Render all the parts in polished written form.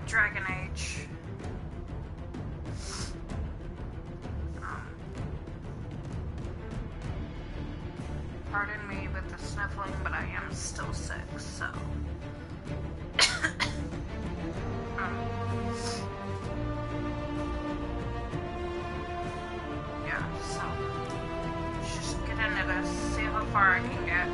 Dragon Age. Pardon me with the sniffling, but I am still sick, so. Yeah, so. Let's just get into this, see how far I can get.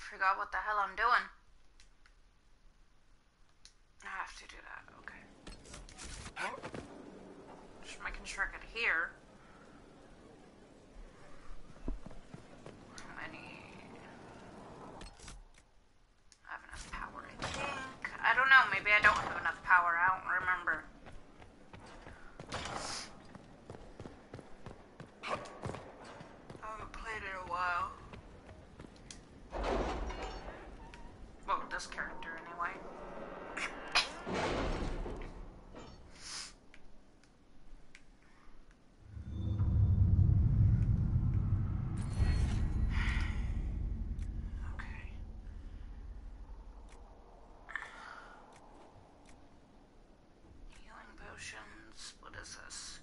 Forgot what the hell I'm doing. I have to do that, okay. Just making sure I could hear. How many? I have enough power, I think. I don't know, maybe I don't have enough power, I don't remember. I haven't played in a while. Well, this character, anyway. Okay. Healing potions. What is this?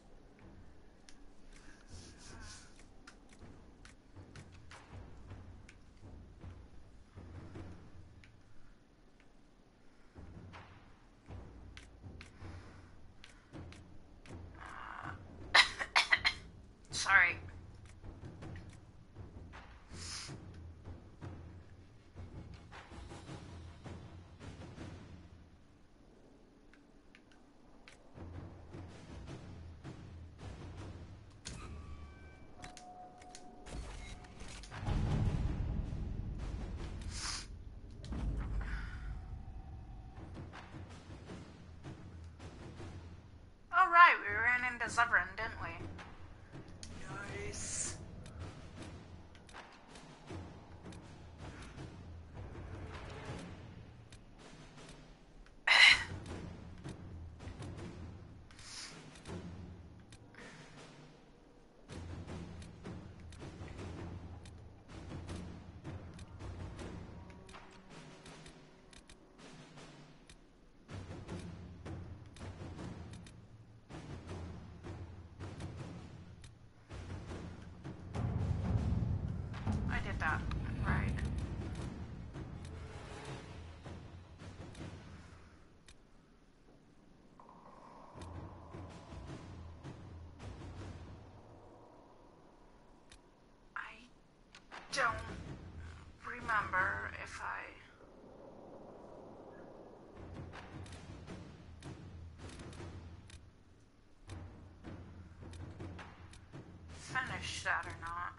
Sorry. Oh right, we ran into Severin, didn't we? Nice. I did that, right. I don't remember if I finished that or not.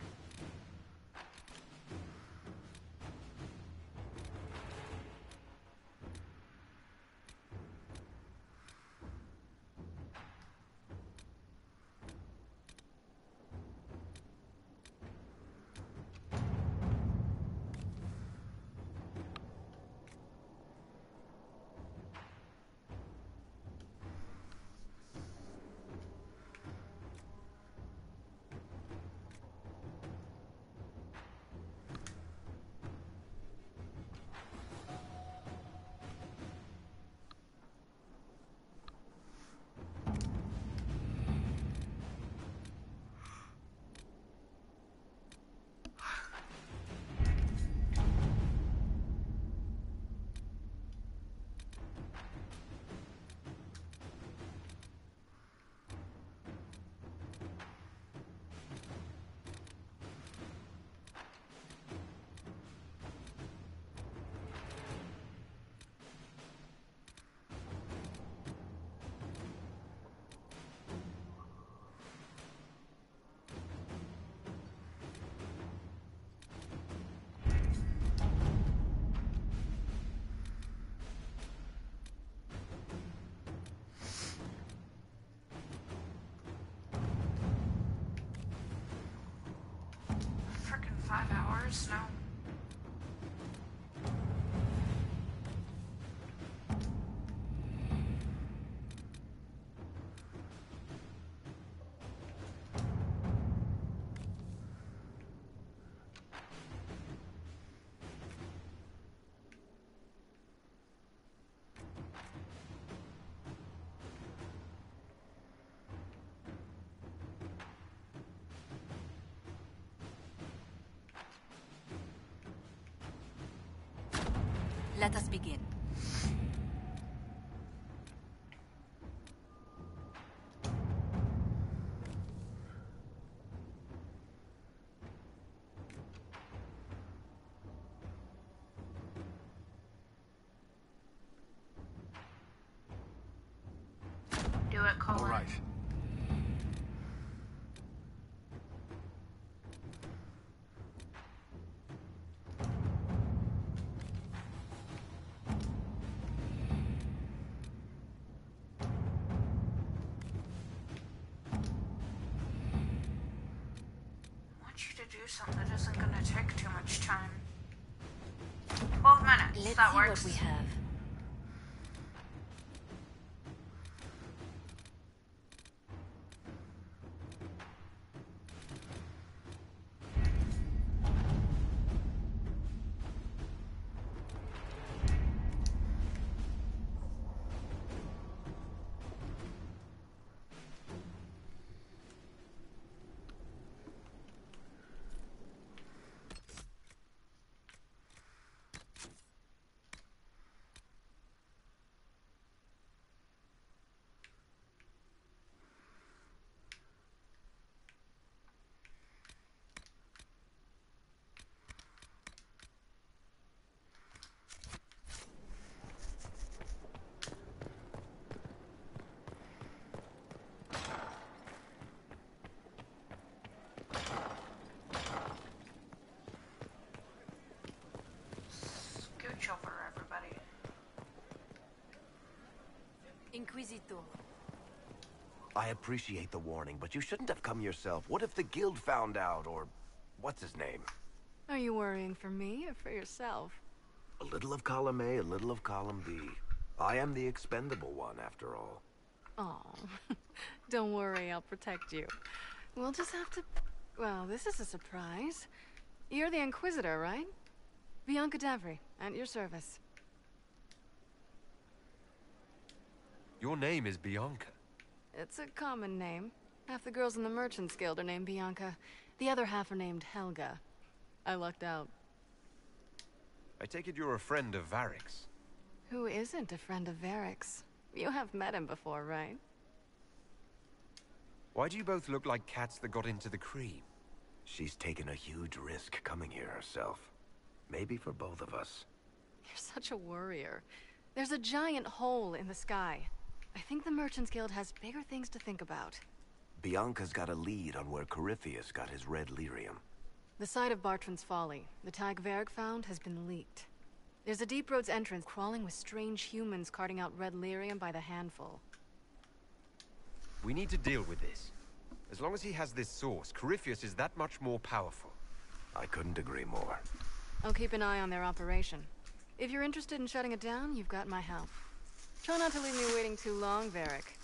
5 hours? No. Let us begin. Do it, Colin. All right. I want you to do something that isn't gonna take too much time. 12 minutes. Let's that see works. what we have. Scooch over, everybody. Inquisitor. I appreciate the warning, but you shouldn't have come yourself. What if the guild found out, or what's his name? Are you worrying for me or for yourself? A little of column A, a little of column B. I am the expendable one, after all. Oh, don't worry, I'll protect you. We'll just have to... Well, this is a surprise. You're the Inquisitor, right? Bianca Davry, at your service. Your name is Bianca. It's a common name. Half the girls in the Merchants Guild are named Bianca. The other half are named Helga. I lucked out. I take it you're a friend of Varric's. Who isn't a friend of Varric's? You have met him before, right? Why do you both look like cats that got into the cream? She's taken a huge risk coming here herself. Maybe for both of us. You're such a worrier. There's a giant hole in the sky. I think the Merchants Guild has bigger things to think about. Bianca's got a lead on where Corypheus got his red lyrium. The site of Bartran's Folly, the tag Varric found, has been leaked. There's a Deep Roads entrance crawling with strange humans carting out red lyrium by the handful. We need to deal with this. As long as he has this source, Corypheus is that much more powerful. I couldn't agree more. I'll keep an eye on their operation. If you're interested in shutting it down, you've got my help. Try not to leave me waiting too long, Varric.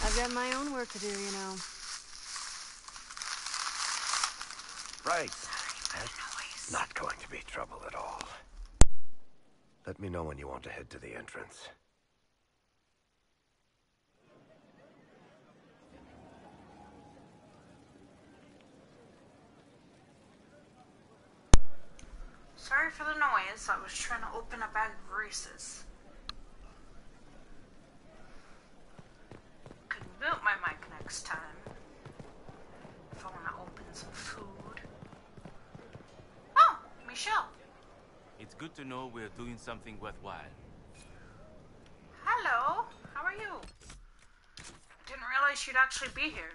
I've got my own work to do, you know. Right. That's not going to be trouble at all. Let me know when you want to head to the entrance. Sorry for the noise. I was trying to open a bag of Reese's. Could mute my mic next time. If I want to open some food. Oh, Michelle. It's good to know we're doing something worthwhile. Hello. How are you? I didn't realize you'd actually be here.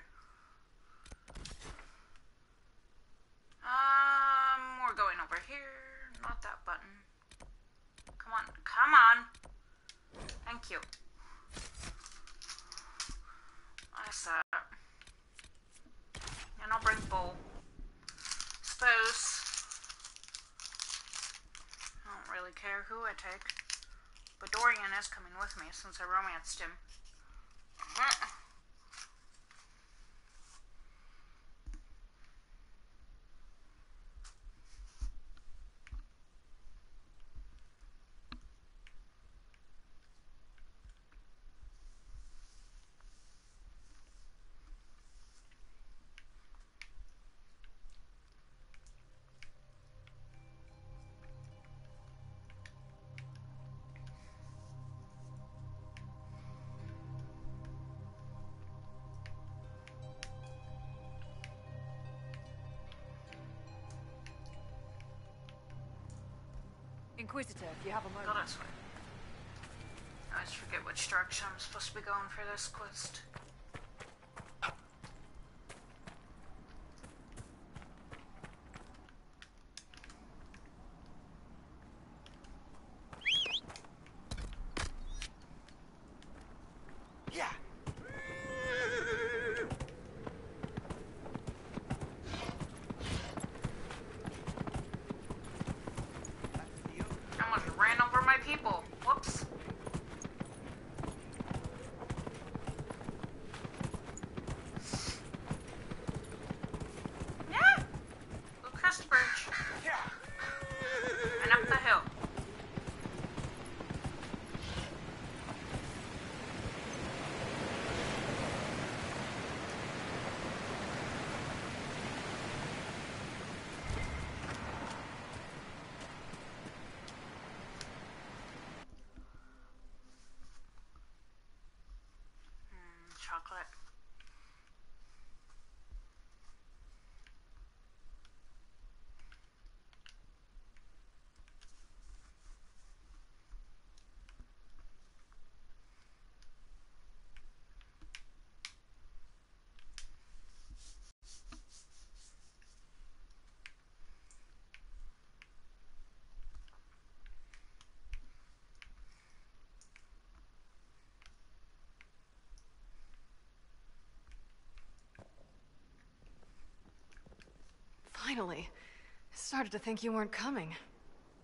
We're going over here. Not that button. Come on. Come on. Thank you. That's that. And I'll bring bowl. Suppose. who I take. But Dorian is coming with me since I romanced him. Inquisitor, if you have a Go moment. this way. I always forget which direction I'm supposed to be going for this quest. Yeah. I almost ran over my people. Whoops. Yeah. Go across the bridge. And up the hill. Chocolate. Finally. I started to think you weren't coming.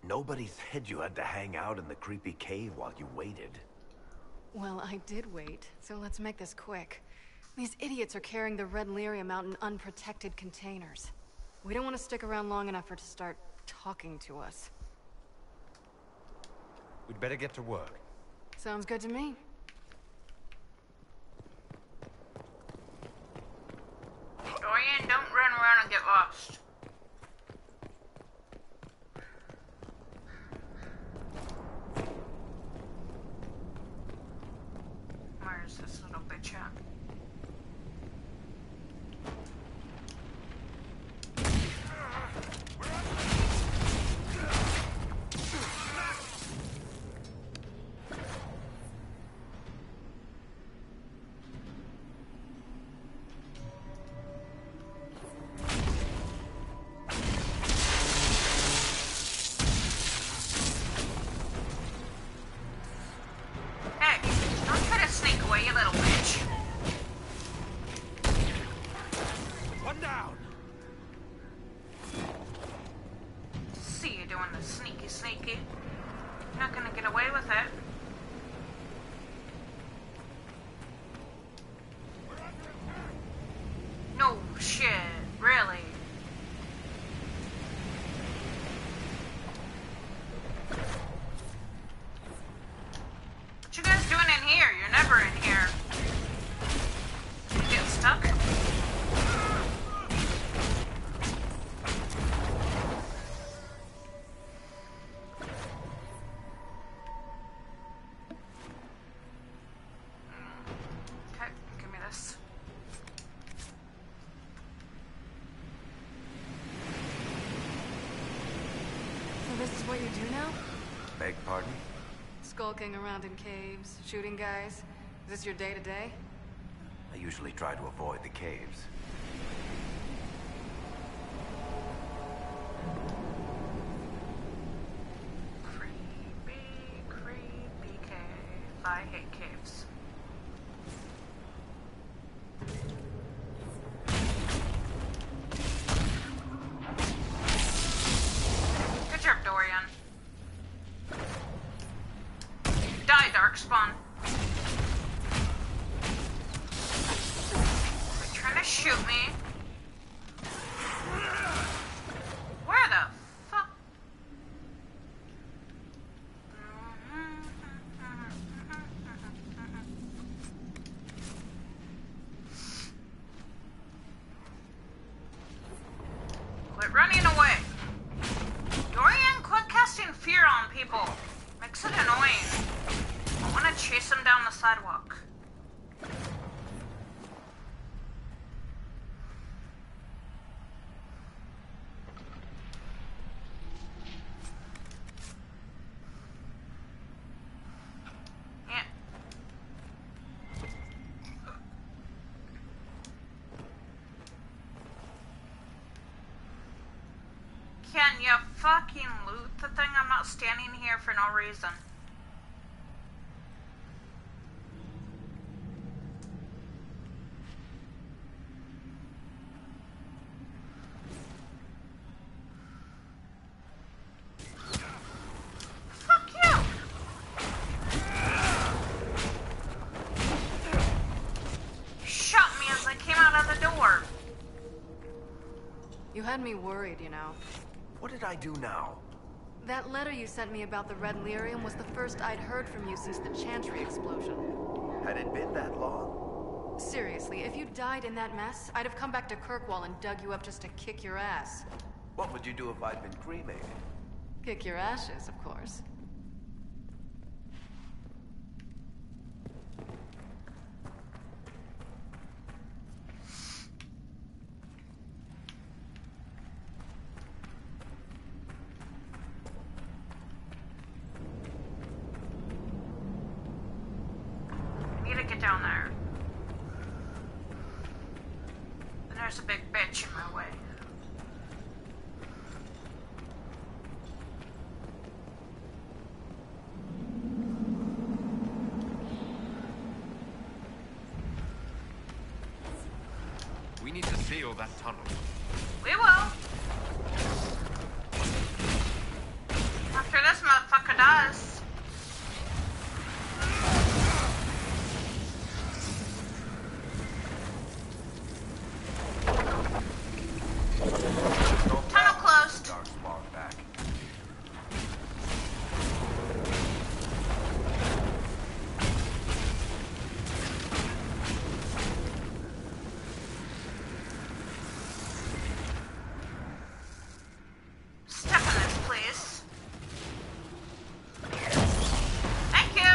Nobody said you had to hang out in the creepy cave while you waited. Well, I did wait, so let's make this quick. These idiots are carrying the red lyrium out in unprotected containers. We don't want to stick around long enough for it to start talking to us. We'd better get to work. Sounds good to me. Dorian, don't run around and get lost. Where's this little bitch at? Hey, don't try to sneak away, you little bitch. One down. See you doing the sneaky sneaky. You're not gonna get away with it. No shit, really. What you guys doing in here? You're never in here. You get stuck? Okay, give me this. So this is what you do now? Beg pardon? Skulking around in caves, shooting guys? Is this your day-to-day? I usually try to avoid the caves. Creepy, creepy cave. I hate caves. Good job, Dorian. shoot me. Where the fuck? Quit running away. Dorian, quit casting fear on people. Makes it annoying. I want to chase him down the sidewalk. Yeah. Can you fucking loot the thing? I'm not standing here for no reason. Fuck you! Shot me as I came out of the door. You had me worried, you know. What did I do now? That letter you sent me about the Red Lyrium was the first I'd heard from you since the Chantry explosion. Had it been that long? Seriously, if you died in that mess, I'd have come back to Kirkwall and dug you up just to kick your ass. What would you do if I'd been cremated? Kick your ashes, of course. I need to get down there. And there's a big bitch in my way. We need to seal that tunnel. We will. After this motherfucker does. Tunnel closed. Dark spawn back. Step in this, please. Thank you.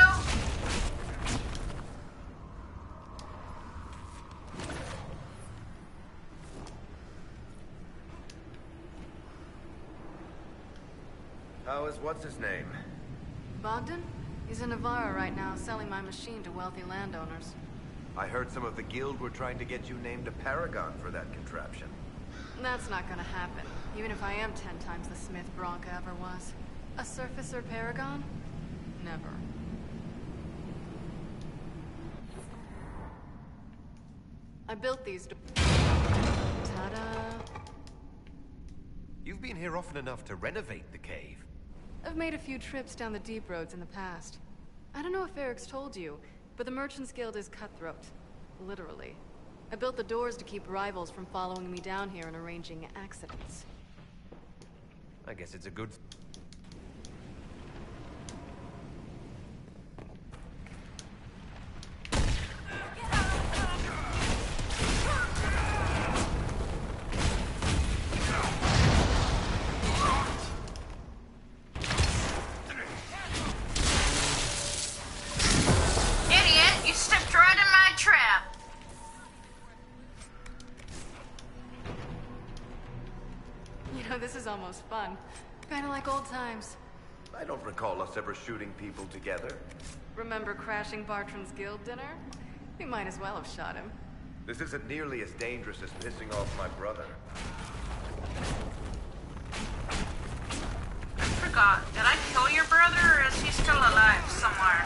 How is what's his name? Bogdan? He's in Navarra right now, selling my machine to wealthy landowners. I heard some of the guild were trying to get you named a paragon for that contraption. That's not gonna happen, even if I am 10 times the Smith Bronca ever was. A surfacer paragon? Never. I built these Ta-da! You've been here often enough to renovate the cave. I've made a few trips down the deep roads in the past. I don't know if Eric's told you, but the Merchants Guild is cutthroat. Literally. I built the doors to keep rivals from following me down here and arranging accidents. I guess it's a good... Idiot, you stepped right in my trap. You know, this is almost fun. Kinda like old times. I don't recall us ever shooting people together. Remember crashing Bartram's guild dinner? We might as well have shot him. This isn't nearly as dangerous as pissing off my brother. I forgot. Did I kill your brother, or is he still alive somewhere?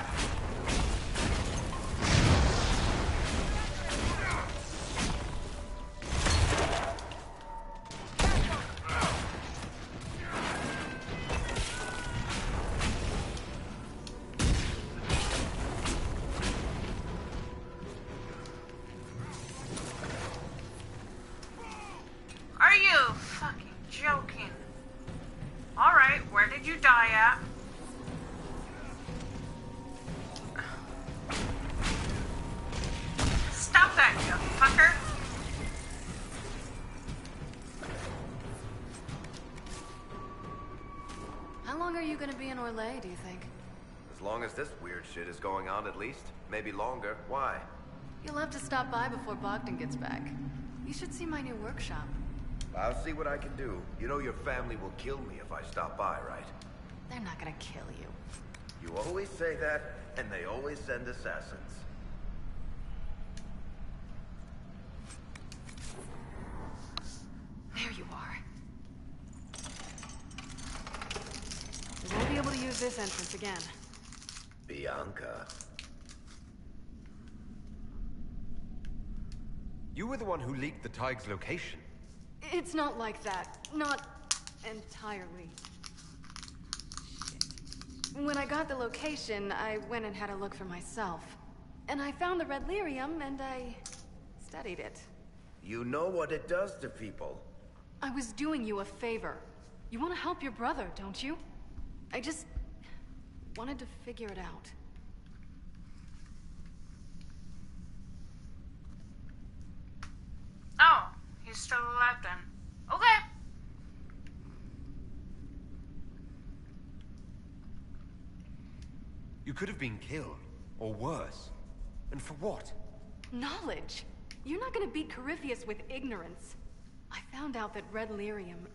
die at. Stop that, you fucker. How long are you gonna be in Orlais, do you think? As long as this weird shit is going on, at least. Maybe longer. Why? You'll have to stop by before Bogdan gets back. You should see my new workshop. I'll see what I can do. You know your family will kill me if I stop by, right? They're not gonna kill you. You always say that, and they always send assassins. There you are. We won't be able to use this entrance again. Bianca. You were the one who leaked the Tig's location. It's not like that. Not entirely. Shit. When I got the location, I went and had a look for myself. And I found the red lyrium, and I studied it. You know what it does to people. I was doing you a favor. You want to help your brother, don't you? I just wanted to figure it out. Oh, he's still alive then. Okay. You could have been killed, or worse. And for what? Knowledge. You're not gonna beat Corypheus with ignorance. I found out that red lyrium...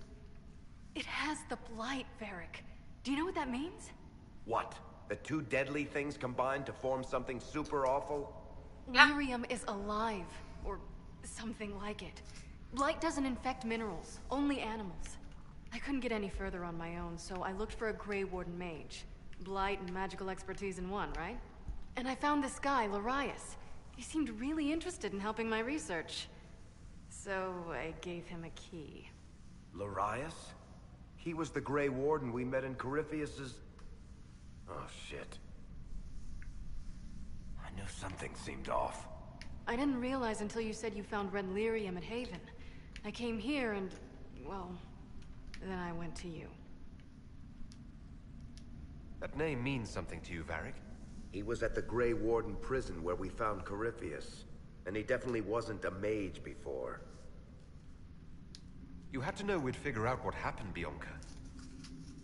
It has the blight, Varric. Do you know what that means? What? The two deadly things combined to form something super awful? Yep. Lyrium is alive, or something like it. Blight doesn't infect minerals, only animals. I couldn't get any further on my own, so I looked for a Grey Warden mage. Blight and magical expertise in one, right? And I found this guy, Larius. He seemed really interested in helping my research. So I gave him a key. Larius? He was the Grey Warden we met in Corypheus's... Oh, shit. I knew something seemed off. I didn't realize until you said you found red lyrium at Haven. I came here and, well, then I went to you. That name means something to you, Varric. He was at the Grey Warden prison where we found Corypheus. And he definitely wasn't a mage before. You had to know we'd figure out what happened, Bianca.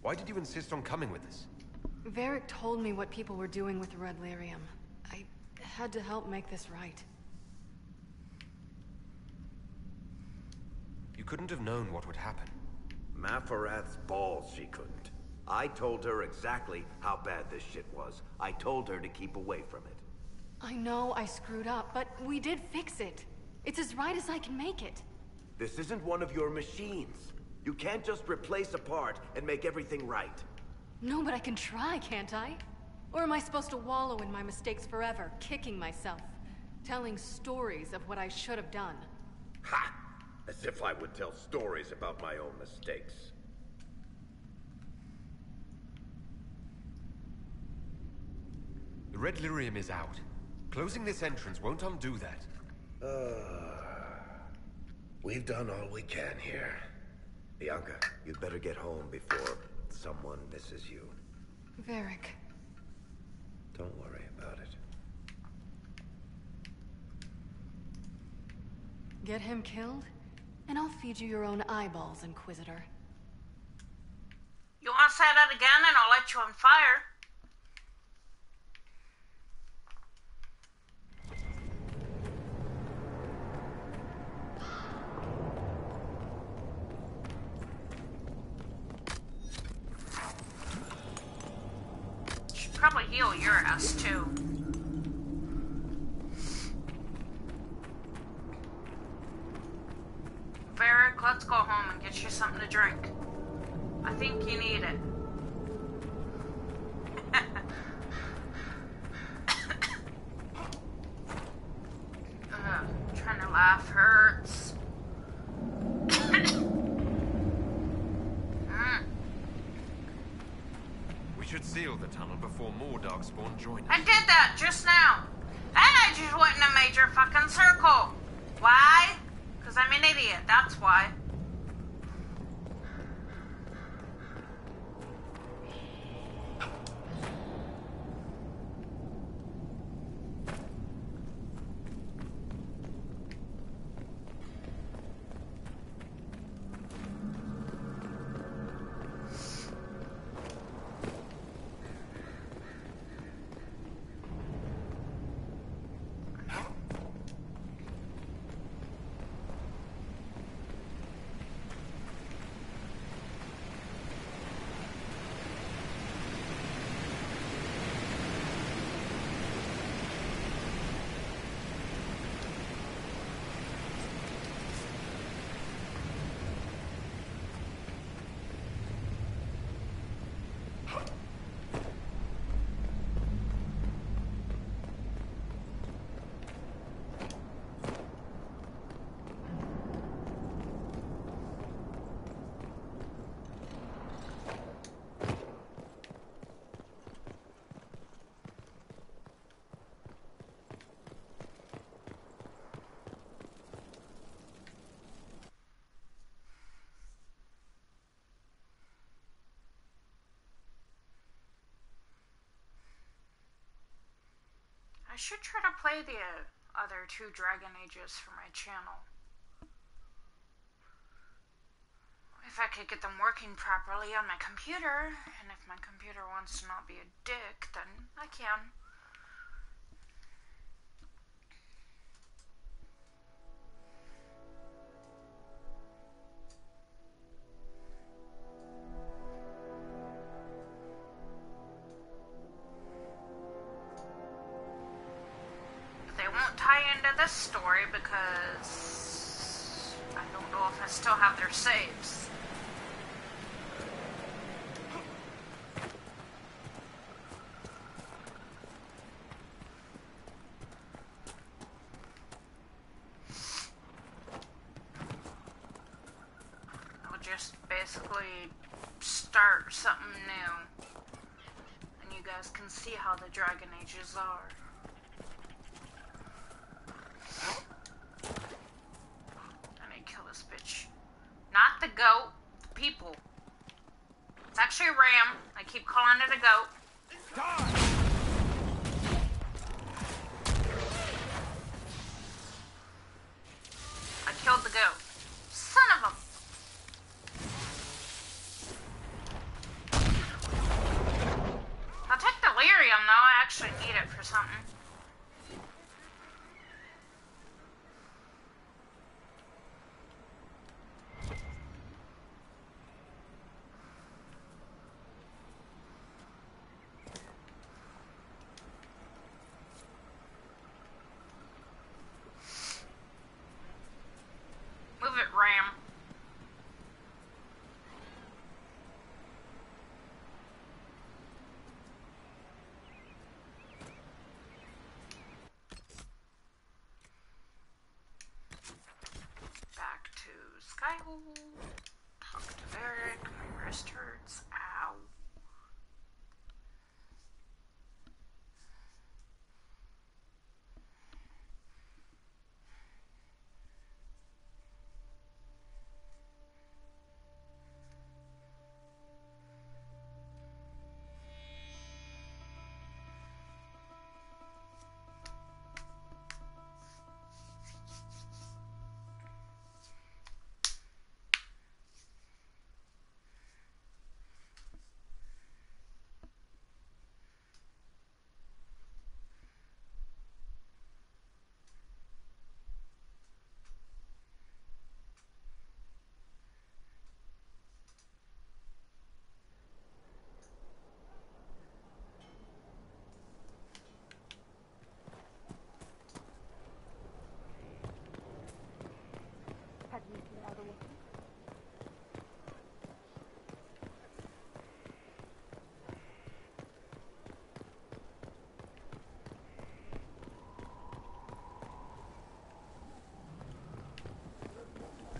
Why did you insist on coming with us? Varric told me what people were doing with the red lyrium. I had to help make this right. You couldn't have known what would happen. Mafarath's balls, she couldn't. I told her exactly how bad this shit was. I told her to keep away from it. I know I screwed up, but we did fix it. It's as right as I can make it. This isn't one of your machines. You can't just replace a part and make everything right. No, but I can try, can't I? Or am I supposed to wallow in my mistakes forever, kicking myself, telling stories of what I should have done? Ha! As if I would tell stories about my own mistakes. The red lyrium is out. Closing this entrance won't undo that. We've done all we can here. Bianca, you'd better get home before someone misses you. Varric. Don't worry about it. Get him killed, and I'll feed you your own eyeballs, Inquisitor. You want to say that again and I'll let you on fire? Should probably heal your ass too. Varric, let's go home and get you something to drink. I think you need it. Trying to laugh hurts. We should seal the tunnel before more Darkspawn join us. I did that just now. And I just went in a major fucking circle. Why? Because I'm an idiot, that's why. I should try to play the other 2 Dragon Ages for my channel. If I could get them working properly on my computer, and if my computer wants to not be a dick, then I can. They won't tie into this story because I don't know if I still have their saves. I'll just basically start something new, and you guys can see how the Dragon Ages are. Not the goat, the people. It's actually a ram. I keep calling it a goat. I killed the goat. Son of a... I'll take the lyrium though. I actually need it for something. Talk to Eric. My wrist hurts. Ow.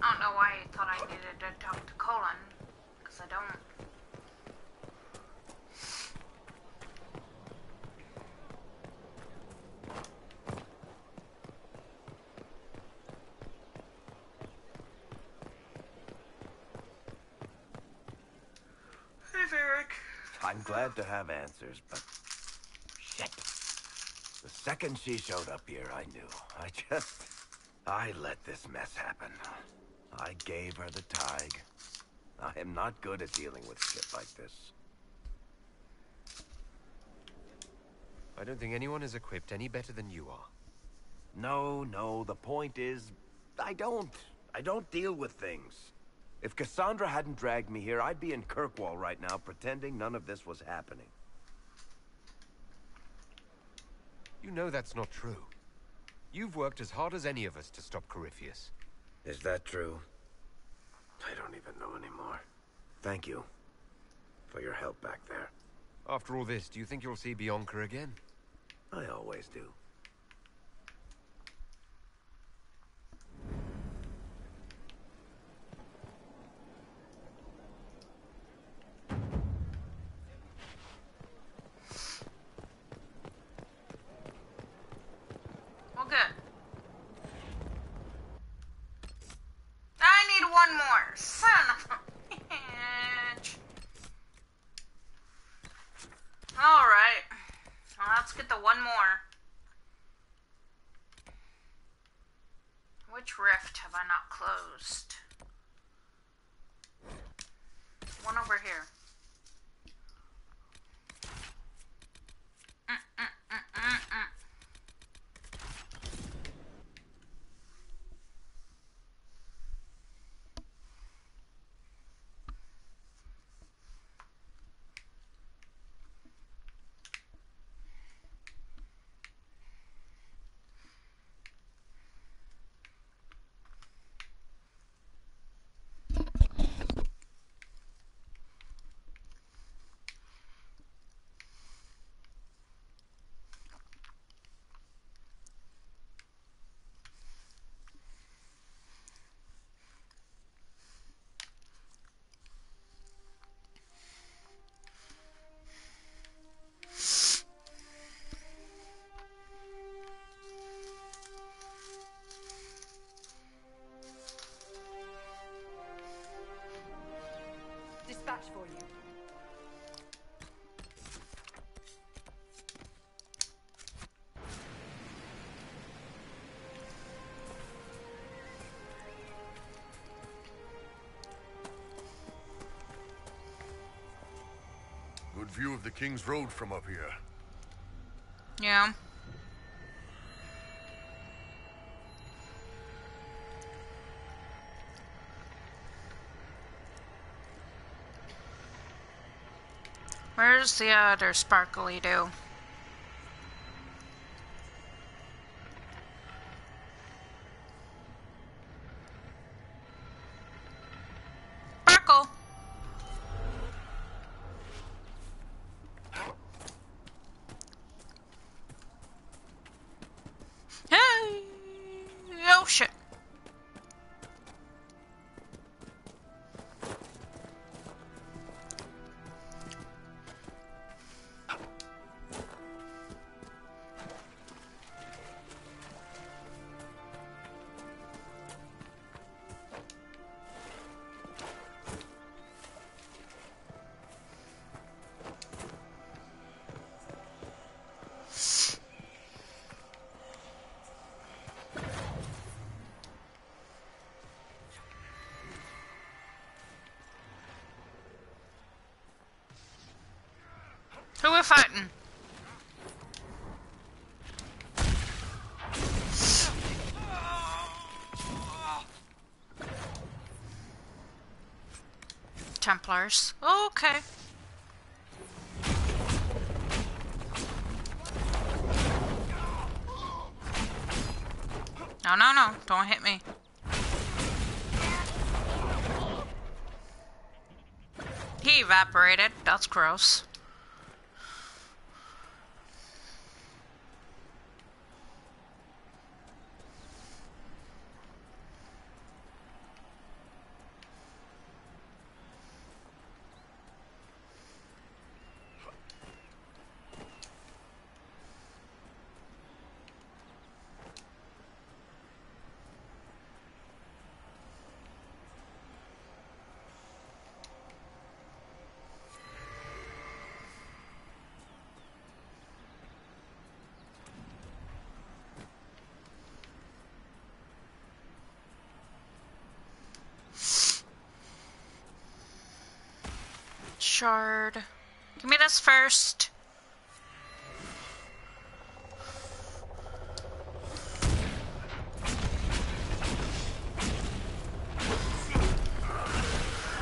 I don't know why I thought I needed to talk to Colin, because I don't. Hey, Eric. I'm glad to have answers, but... shit. The second she showed up here, I knew. I let this mess happen. I gave her the tag. I am not good at dealing with shit like this. I don't think anyone is equipped any better than you are. No, the point is, I don't deal with things. If Cassandra hadn't dragged me here, I'd be in Kirkwall right now pretending none of this was happening. You know that's not true. You've worked as hard as any of us to stop Corypheus. Is that true? I don't even know anymore. Thank you for your help back there. After all this, do you think you'll see Bianca again? I always do. Well, good. I need one more. Son of a bitch. Alright. Well, let's get the one more. Which rift have I not closed? One over here. Dispatch for you. Good view of the King's Road from up here. Yeah. Where's the other sparkly do? Sparkle! Hey! Oh shit. Who we fighting? Templars. Okay. No, no, no. Don't hit me. He evaporated. That's gross. Shard. Give me this first.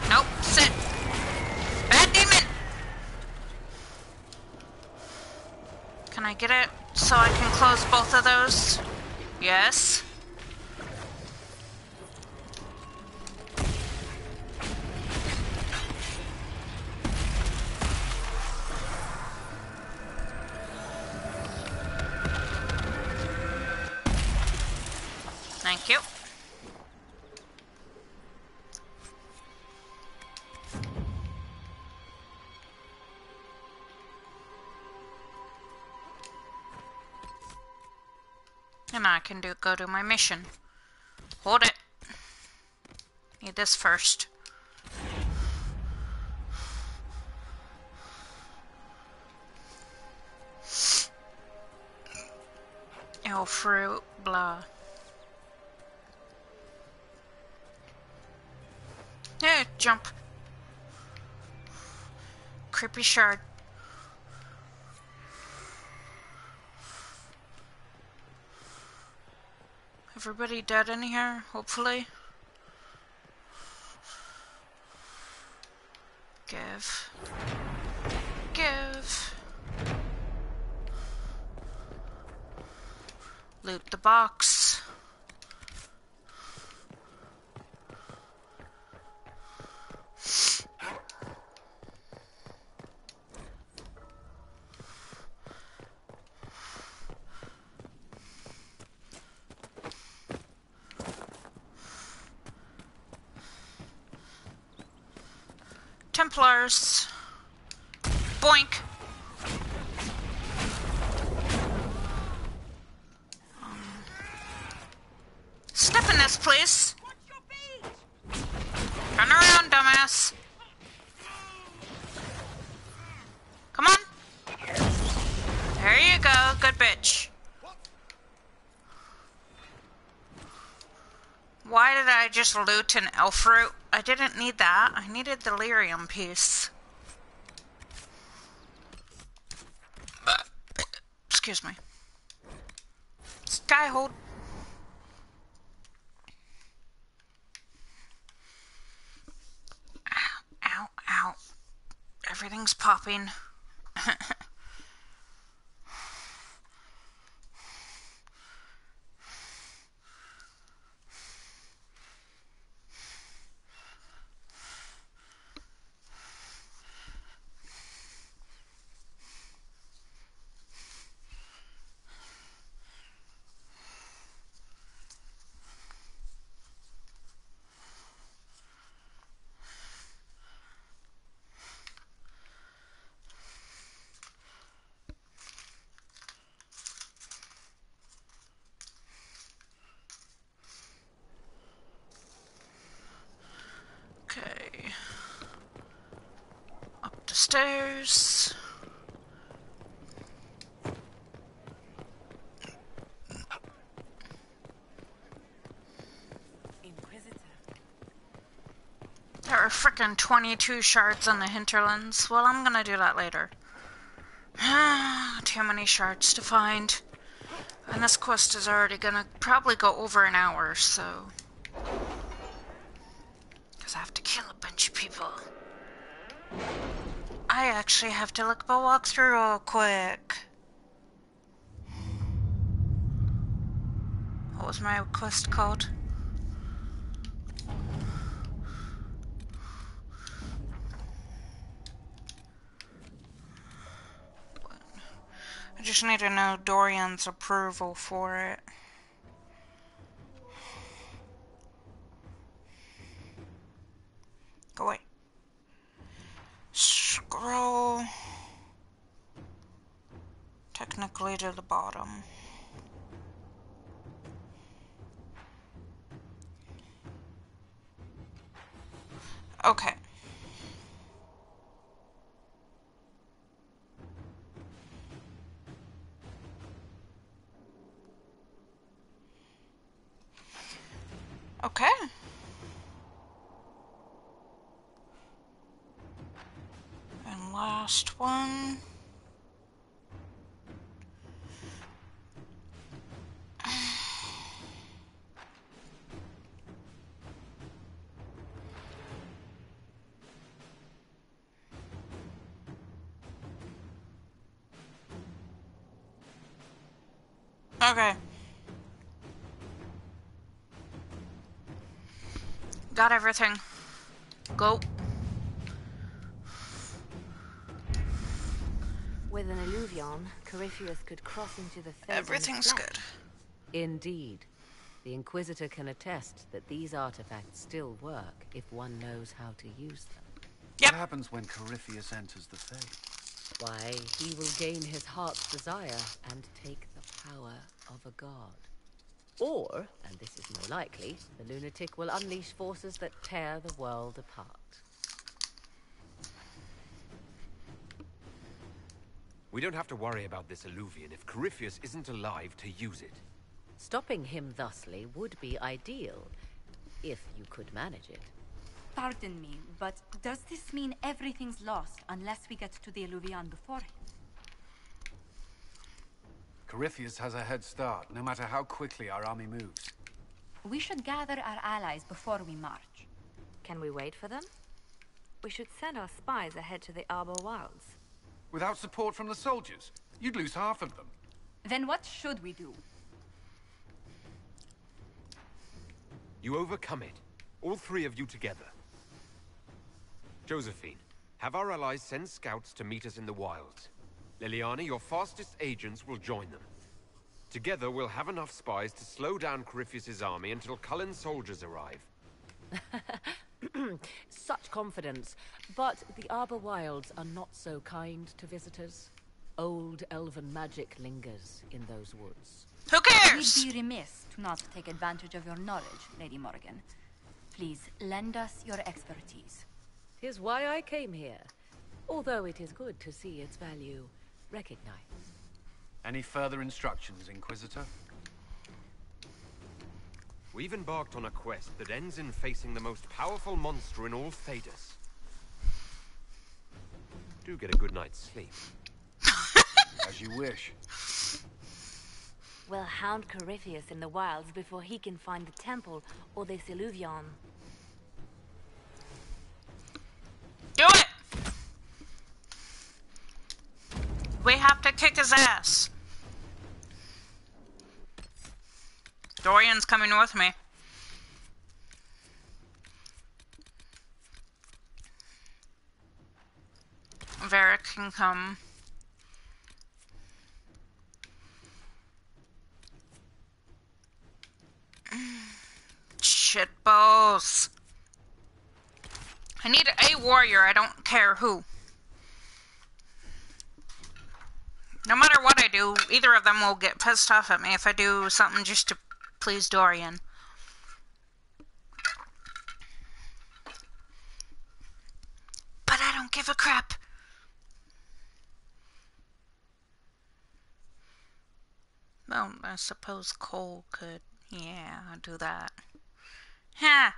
Nope, sit. Bad demon. Can I get it so I can close both of those? Yes. Thank you. And I can go do my mission. Hold it. Need this first. Oh, fruit, blah. Yeah, jump. Creepy shard. Everybody dead in here, hopefully. Give. Give. Loot the box. Templars. Boink. Step in this, please. Turn around, dumbass. Come on. There you go. Good bitch. Why did I just loot an elf root? I didn't need that. I needed the lyrium piece. Excuse me. Skyhold. Ow, ow, ow. Everything's popping. Okay. Up the stairs. There are frickin' 22 shards on the hinterlands. Well, I'm gonna do that later. Too many shards to find. And this quest is already gonna probably go over an hour, so... because I have to kill a bunch of people. I actually have to look up a walkthrough real quick. What was my quest called? I just need to know Dorian's approval for it. Go away. Scroll. Technically to the bottom. Okay. Okay. And last one. Okay. Got everything. Go. With an illuvion, Corypheus could cross into the Thesan's Everything's flesh. good. Indeed. The Inquisitor can attest that these artifacts still work if one knows how to use them. Yep. What happens when Corypheus enters the Fae? Why, he will gain his heart's desire and take the power of a god. Or, and this is more likely, the lunatic will unleash forces that tear the world apart. We don't have to worry about this Illuvian if Corypheus isn't alive to use it. Stopping him thusly would be ideal, if you could manage it. Pardon me, but does this mean everything's lost unless we get to the Illuvian before him? Corypheus has a head start, no matter how quickly our army moves. We should gather our allies before we march. Can we wait for them? We should send our spies ahead to the Arbor Wilds. Without support from the soldiers, you'd lose half of them. Then what should we do? You overcome it. All three of you together. Josephine, have our allies send scouts to meet us in the wilds. Liliana, your fastest agents will join them. Together, we'll have enough spies to slow down Corypheus' army until Cullen's soldiers arrive. Such confidence. But the Arbor Wilds are not so kind to visitors. Old elven magic lingers in those woods. Who cares? We'd be remiss to not take advantage of your knowledge, Lady Morgan. Please, lend us your expertise. 'Tis why I came here. Although it is good to see its value recognized. Any further instructions, Inquisitor? We've embarked on a quest that ends in facing the most powerful monster in all Thedas. Do get a good night's sleep. As you wish. We'll hound Corypheus in the wilds before he can find the temple or the Illuvian. Do it! We have to kick his ass. Dorian's coming with me. Varric can come. Shitballs. I need a warrior, I don't care who. No matter what I do, either of them will get pissed off at me if I do something just to please Dorian. But I don't give a crap. Well, I suppose Cole could, yeah, do that. Ha!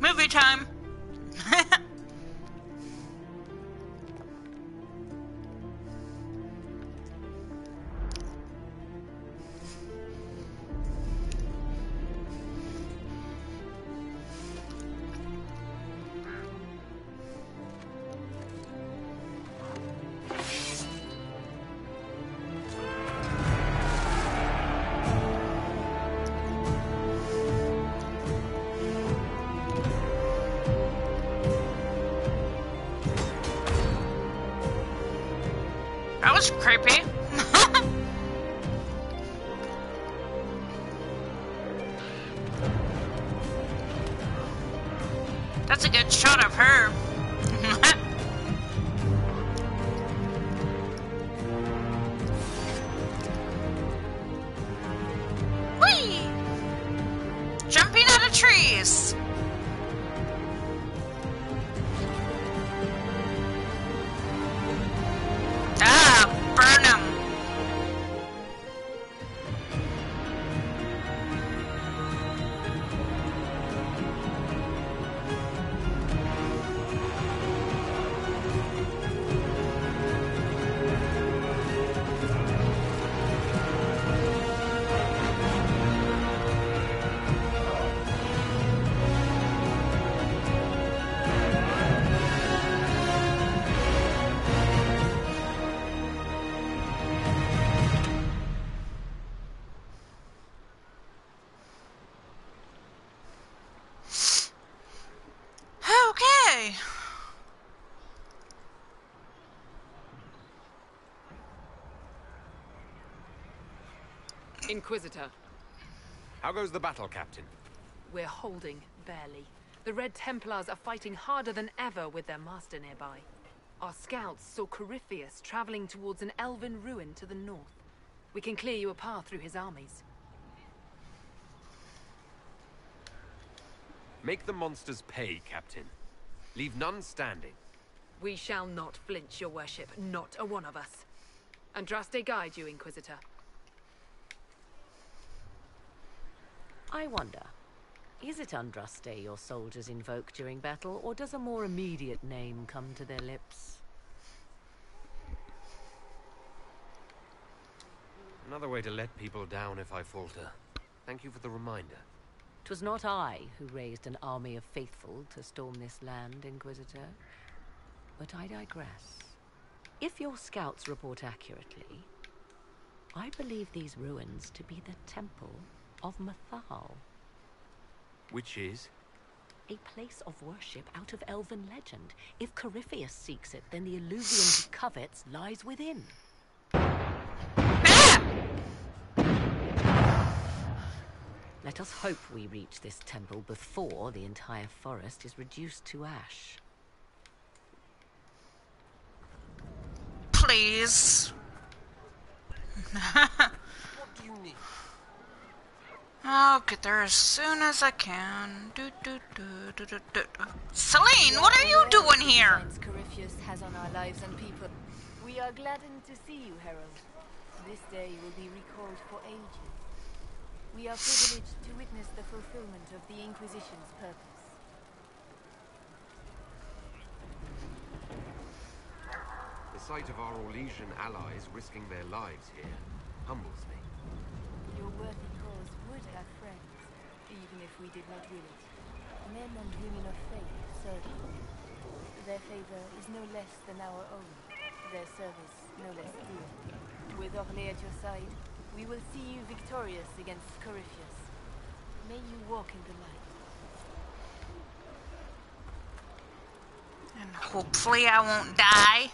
Movie time! That was creepy. That's a good shot of her. Whee! Jumping out of trees. Burn him. Okay. Inquisitor, How goes the battle, Captain? we're holding, barely. The Red Templars are fighting harder than ever with their master nearby. Our scouts saw Corypheus traveling towards an elven ruin to the north. We can clear you a path through his armies. Make the monsters pay, Captain. Leave none standing. We shall not flinch, your worship, not a one of us. Andraste guide you, Inquisitor. I wonder, is it Andraste your soldiers invoke during battle, or does a more immediate name come to their lips? Another way to let people down if I falter. Thank you for the reminder. 'Twas not I who raised an army of faithful to storm this land, Inquisitor. But I digress. If your scouts report accurately, I believe these ruins to be the temple of Mathal. Which is? A place of worship out of elven legend. If Corypheus seeks it, then the illusion he covets lies within. Let us hope we reach this temple before the entire forest is reduced to ash. Please. What do you need? I'll get there as soon as I can. Celine, what are you doing here? Corypheus has on our lives and people. We are gladdened to see you, Herald. This day will be recalled for ages. We are privileged to witness the fulfillment of the Inquisition's purpose. The sight of our Orlesian allies risking their lives here humbles me. Your worthy cause would have friends, even if we did not will it. Men and women of faith serve you. Their favor is no less than our own, their service no less dear. With Orlais at your side, we will see you victorious against Corypheus. May you walk in the light. And hopefully I won't die.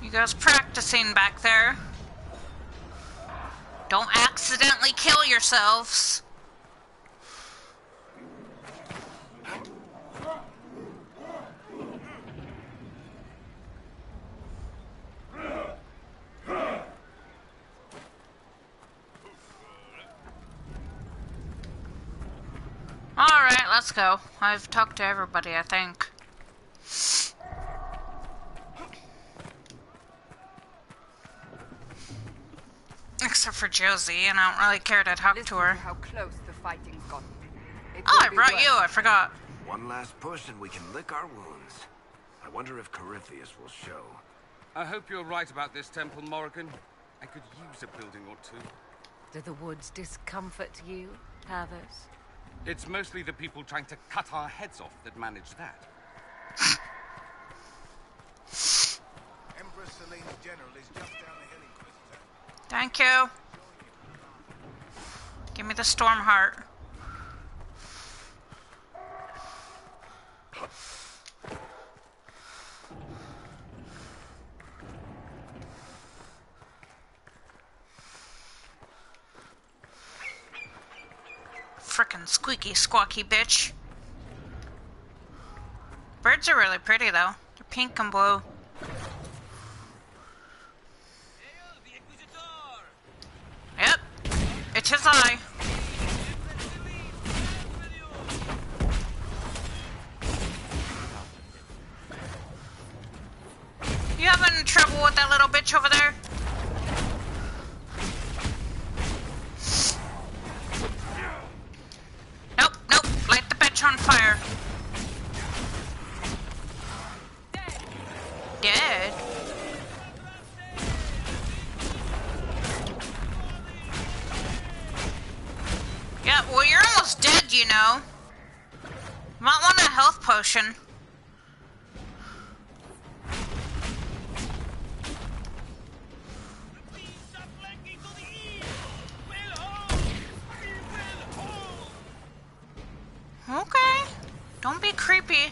You guys practicing back there? Don't accidentally kill yourselves. Alright, let's go. I've talked to everybody, I think. Except for Josie, and I don't really care to talk to her. How close the fighting's gotten. Oh, I brought you, I forgot. One last push and we can lick our wounds. I wonder if Corypheus will show. I hope you're right about this temple, Morrigan. I could use a building or two. Do the woods discomfort you, Havers? It's mostly the people trying to cut our heads off that manage that. Empress Celine's general is just down the hill, Inquisitor. Thank you. Give me the storm heart. Frickin' squeaky squawky bitch. Birds are really pretty though. They're pink and blue. Yep, it's his eye. You having trouble with that little bitch over there? Nope, nope, light the bitch on fire. Dead? Yeah, well, you're almost dead, you know. Might want a health potion. Okay. Don't be creepy.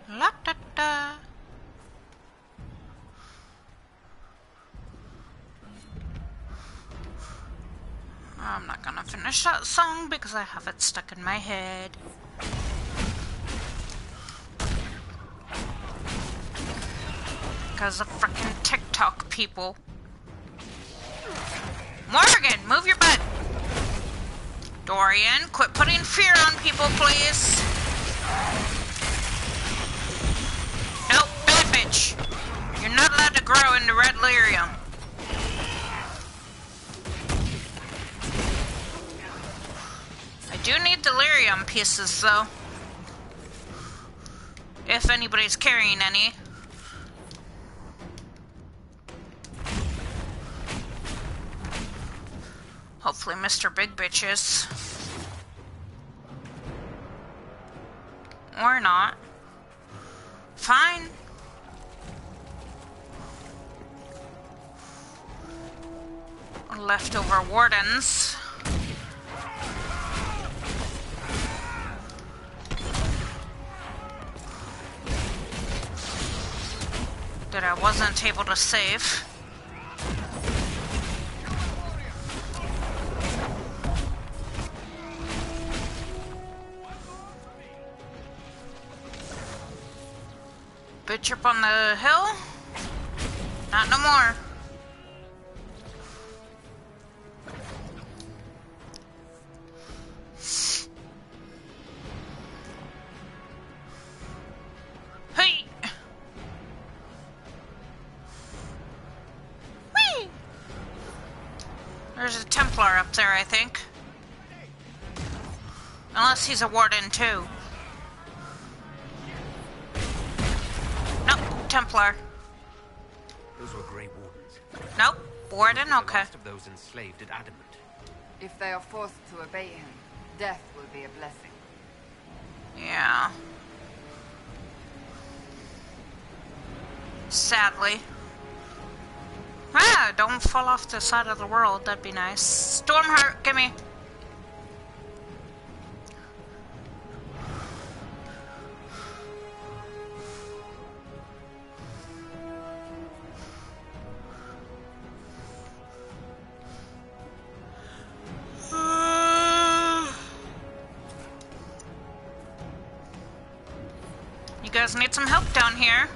La da I'm not gonna finish that song because I have it stuck in my head. Because of frickin' TikTok people. Morgan, move your butt! Dorian, quit putting fear on people, please. Nope, bad bitch. You're not allowed to grow into red lyrium. I do need delirium pieces, though. If anybody's carrying any. Hopefully Mr. Big Bitch is. Or not. Fine. Leftover wardens. That I wasn't able to save. Bitch up on the hill? Not no more. Hey! Whee! There's a Templar up there, I think. Unless he's a warden too. Templar. Those were Grey Wardens. Nope. Warden? The Okay. last of those enslaved at Adamant. If they are forced to obey him, death will be a blessing. Yeah. Sadly. Ah, don't fall off the side of the world. That'd be nice. Stormheart, gimme. You guys need some help down here.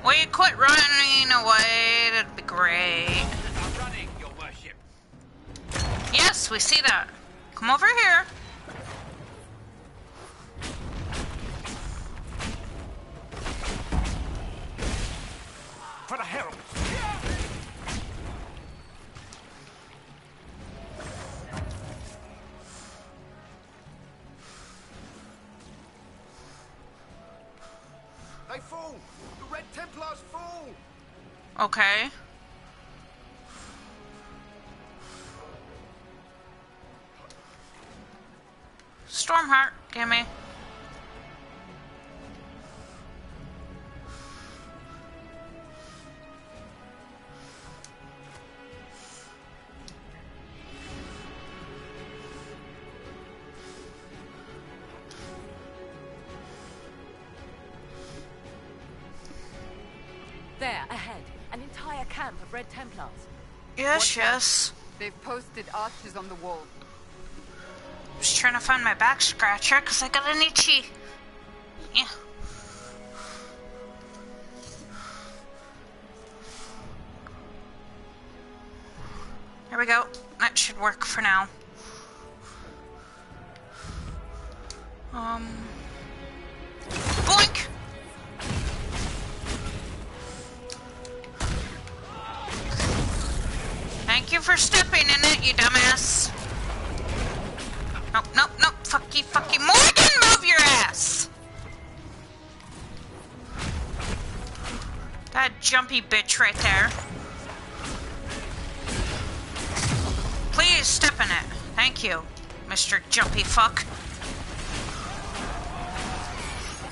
Will you quit running away? That'd be great. I'm running, your worship. Yes, we see that. Come over here. For the herald. They fall! The Red Templars fall! Okay. Stormheart, gimme. There, ahead. An entire camp of Red Templars. Yes, yes. They've posted archers on the wall. Just trying to find my back scratcher because I got an itchy. Yeah. There we go. That should work for now. Boink! Thank you for stepping in it, you dumbass. Nope, nope, nope. Fucky, fucky. Morgan, move your ass! That jumpy bitch right there. Please step in it. Thank you, Mr. Jumpy Fuck.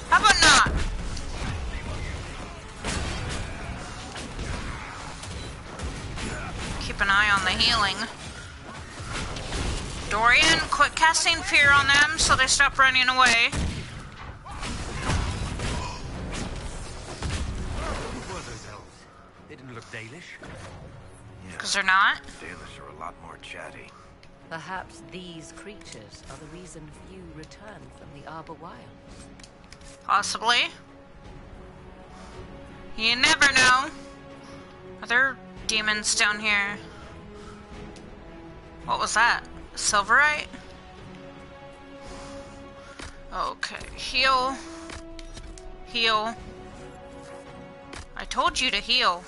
How about not? Keep an eye on the healing. Dorian, quit casting fear on them so they stop running away. Who were those elves? them look Dalish? Because they're not? Dalish are a lot more chatty. Perhaps these creatures are the reason few return from the Arbor Wilds. Possibly. You never know. Are there demons down here? What was that? Silverite? Okay, heal. Heal. I told you to heal.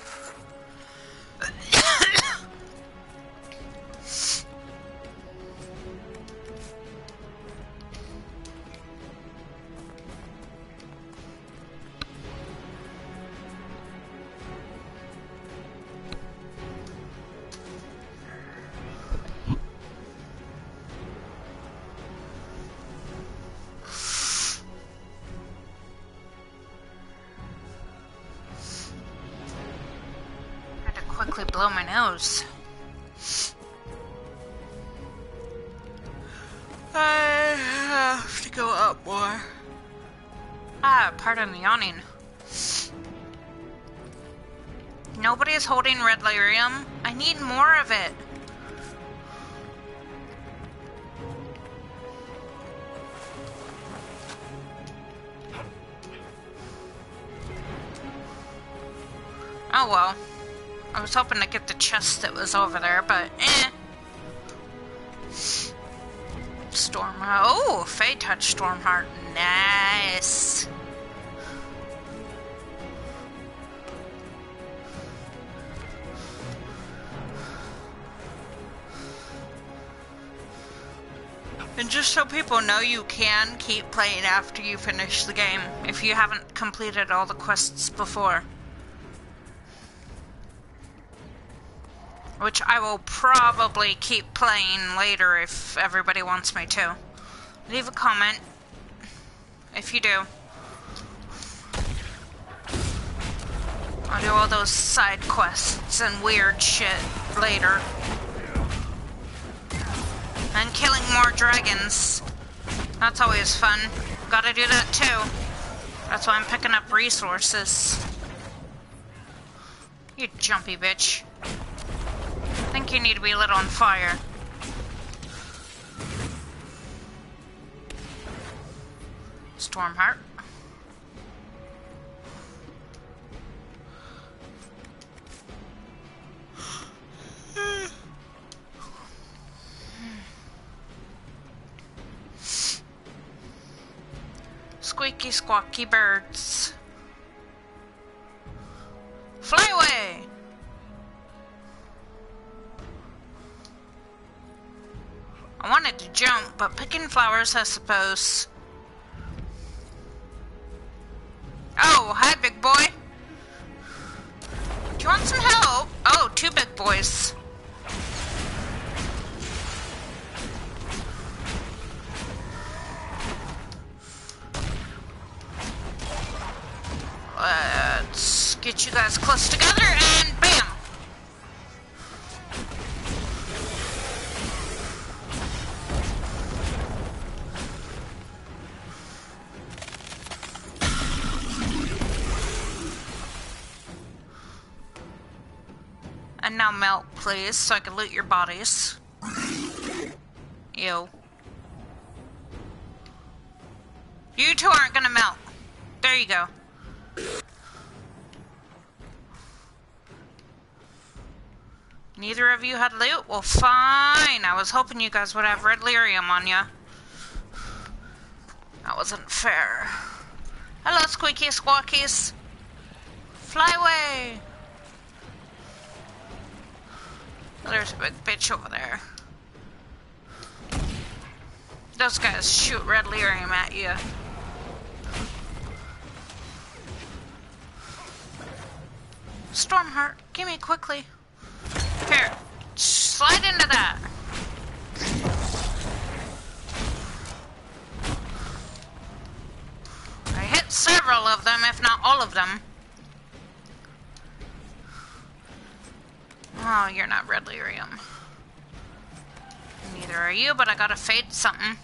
Blow my nose. I have to go up more. Pardon the yawning. Nobody is holding red lyrium. I need more of it. Oh well. I was hoping to get the chest that was over there, but eh. Stormheart. Oh, Fey Touch Stormheart. Nice. And just so people know, you can keep playing after you finish the game if you haven't completed all the quests before. Which I will probably keep playing later if everybody wants me to. Leave a comment if you do. I'll do all those side quests and weird shit later. And killing more dragons. That's always fun. Gotta do that too. That's why I'm picking up resources. You jumpy bitch. I think you need to be lit on fire. Stormheart. Squeaky squawky birds. Fly away! I wanted to jump, but picking flowers, I suppose. Oh, hi, big boy. Do you want some help? Oh, two big boys. Let's get you guys close together and bam! And now melt, please, so I can loot your bodies. Ew. You two aren't gonna melt. There you go. Neither of you had loot? Well, fine. I was hoping you guys would have red lyrium on ya. That wasn't fair. Hello, squeaky squawkies. Fly away. Oh, there's a big bitch over there. Those guys shoot red lyrium at you. Stormheart, gimme quickly. Here, slide into that. I hit several of them, if not all of them. Oh, you're not red lyrium. Neither are you, but I gotta fade something.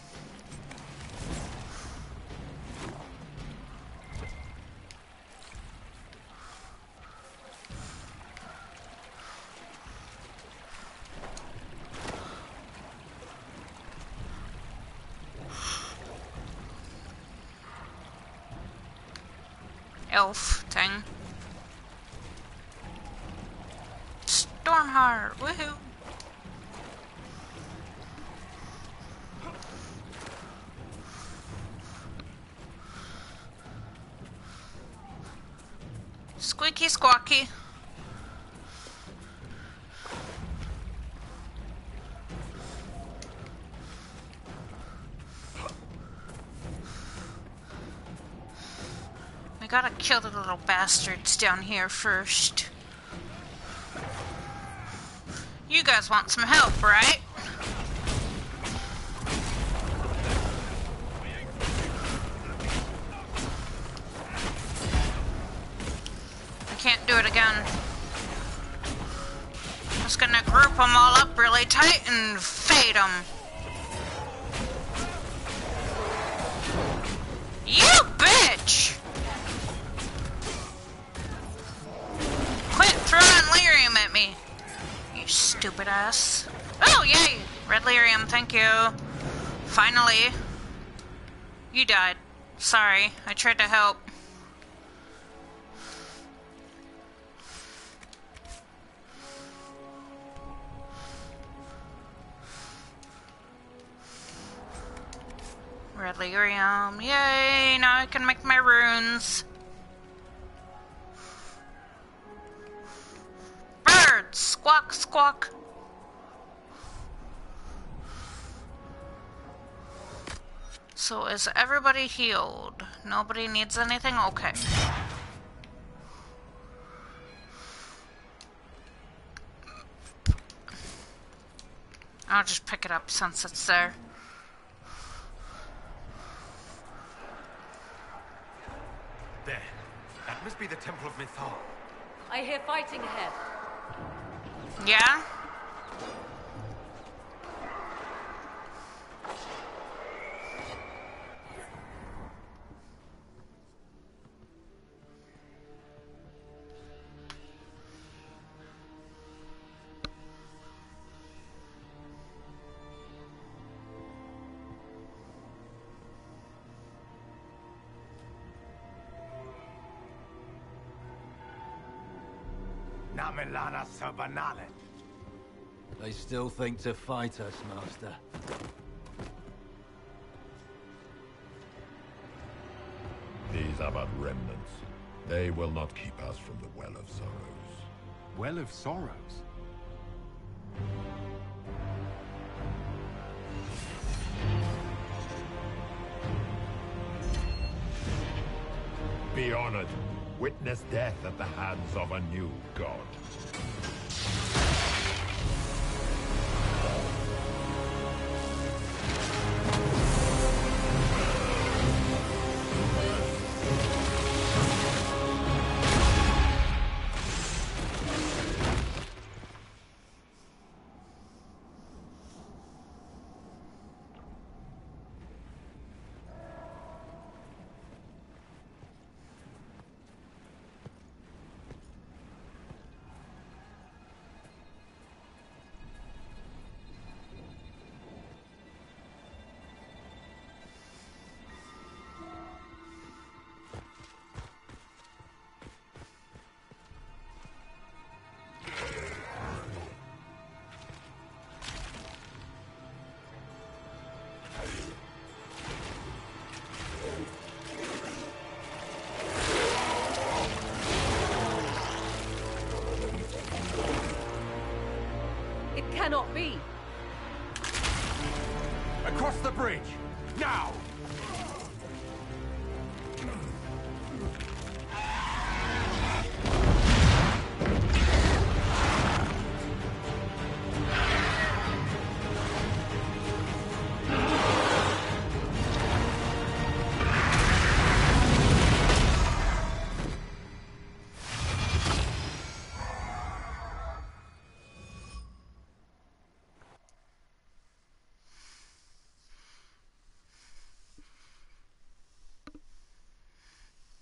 elf thing. Stormheart, woohoo! Squeaky squawky. We gotta kill the little bastards down here first. You guys want some help, right? I can't do it again. I'm just gonna group them all up really tight and fade them. You bitch! Quit throwing lyrium at me, you stupid ass. Oh, yay! Red lyrium, thank you. Finally. You died. Sorry, I tried to help. Red lyrium, yay! Now I can make my runes. Birds! Squawk, squawk. So is everybody healed? Nobody needs anything? Okay. I'll just pick it up since it's there. There. That must be the Temple of Mythal. I hear fighting ahead. Yeah? Namilana Sabanale. They still think to fight us, Master. These are but remnants. They will not keep us from the Well of Sorrows. Well of Sorrows? Be honored. Witness death at the hands of a new god. Cannot be. Across the bridge! Now!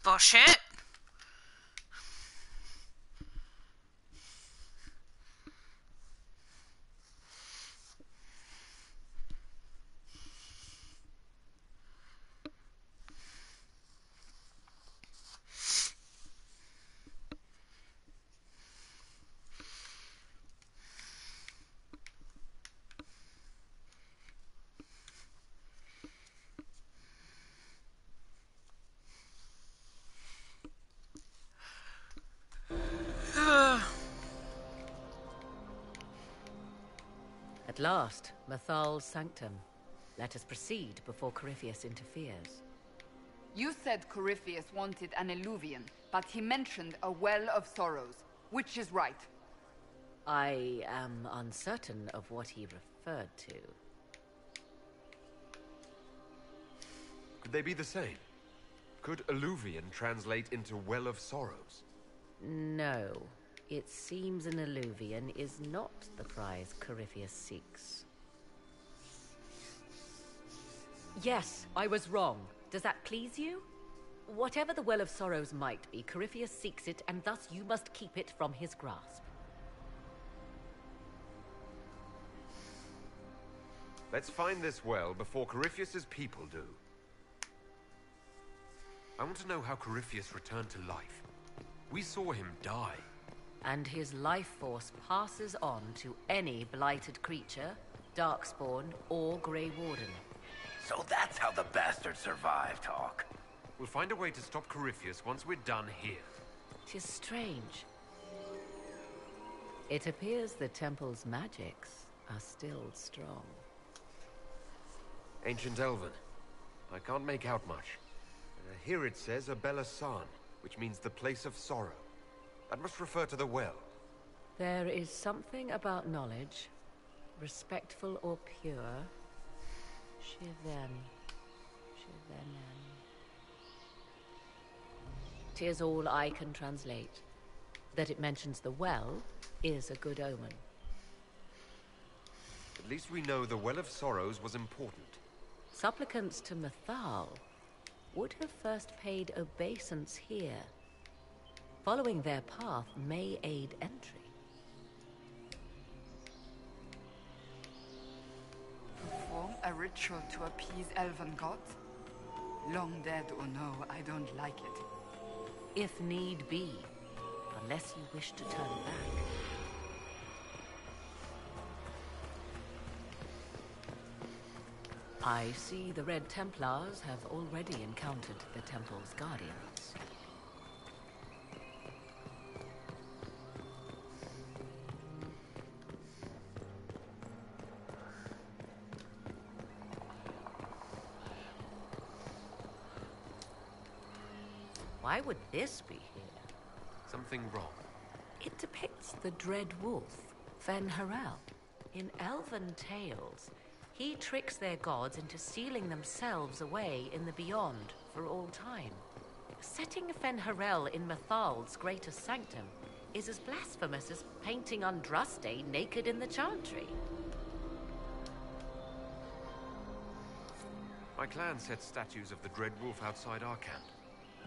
Bullshit. At last, Mathal's sanctum. Let us proceed before Corypheus interferes. You said Corypheus wanted an eluvian, but he mentioned a well of sorrows. Which is right? I am uncertain of what he referred to. Could they be the same? Could alluvian translate into well of sorrows? No. It seems an alluvian is not the prize Corypheus seeks. Yes, I was wrong. Does that please you? Whatever the Well of Sorrows might be, Corypheus seeks it, and thus you must keep it from his grasp. Let's find this well before Corypheus's people do. I want to know how Corypheus returned to life. We saw him die. And his life force passes on to any blighted creature, darkspawn, or Grey Warden. So that's how the bastard survived, Hawk. We'll find a way to stop Corypheus once we're done here. 'Tis strange. It appears the temple's magics are still strong. Ancient Elven. I can't make out much. Here it says Abella San, which means the place of sorrow. That must refer to the well. There is something about knowledge, respectful or pure. Shiven. 'Tis all I can translate. That it mentions the well is a good omen. At least we know the Well of Sorrows was important. Supplicants to Mathal would have first paid obeisance here. Following their path may aid entry. Perform a ritual to appease elven gods? Long dead or no, I don't like it. If need be, unless you wish to turn back. I see the Red Templars have already encountered the temple's guardians. Why would this be here? Something wrong. It depicts the Dread Wolf, Fen-Harel. In elven tales, he tricks their gods into sealing themselves away in the beyond for all time. Setting Fen-Harel in Mathal's greatest sanctum is as blasphemous as painting Andraste naked in the chantry. My clan set statues of the Dread Wolf outside our camp.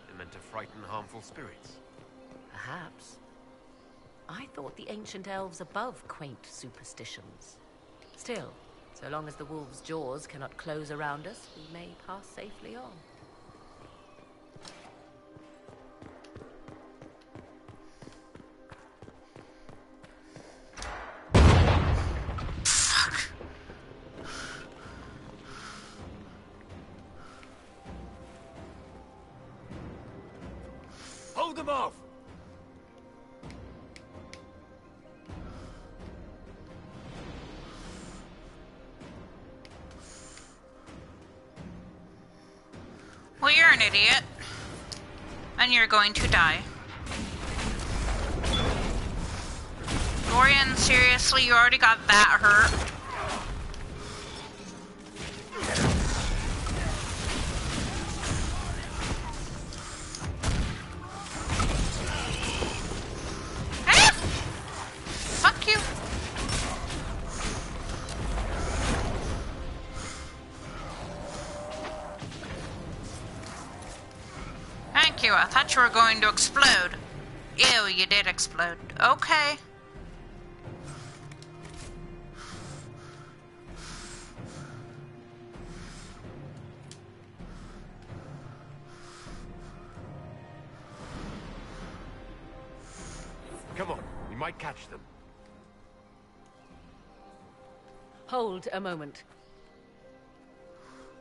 They're meant to frighten harmful spirits. Perhaps. I thought the ancient elves above quaint superstitions. Still, so long as the wolf's jaws cannot close around us, we may pass safely on. Hold them off! Well, you're an idiot. And you're going to die. Dorian, seriously, you already got that hurt. Fuck you. Thank you. I thought you were going to explode. Ew, you did explode. Okay. Come on, we might catch them. Hold a moment.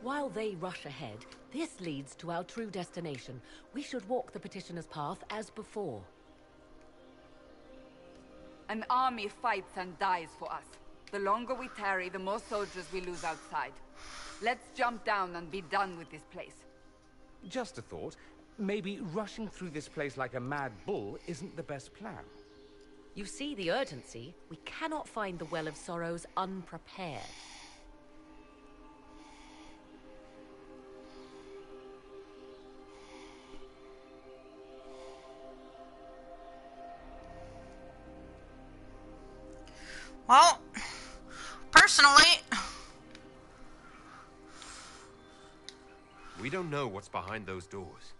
While they rush ahead, this leads to our true destination. We should walk the petitioner's path as before. An army fights and dies for us. The longer we tarry, the more soldiers we lose outside. Let's jump down and be done with this place. Just a thought. Maybe rushing through this place like a mad bull isn't the best plan. You see the urgency? We cannot find the Well of Sorrows unprepared. Well, personally... We don't know what's behind those doors.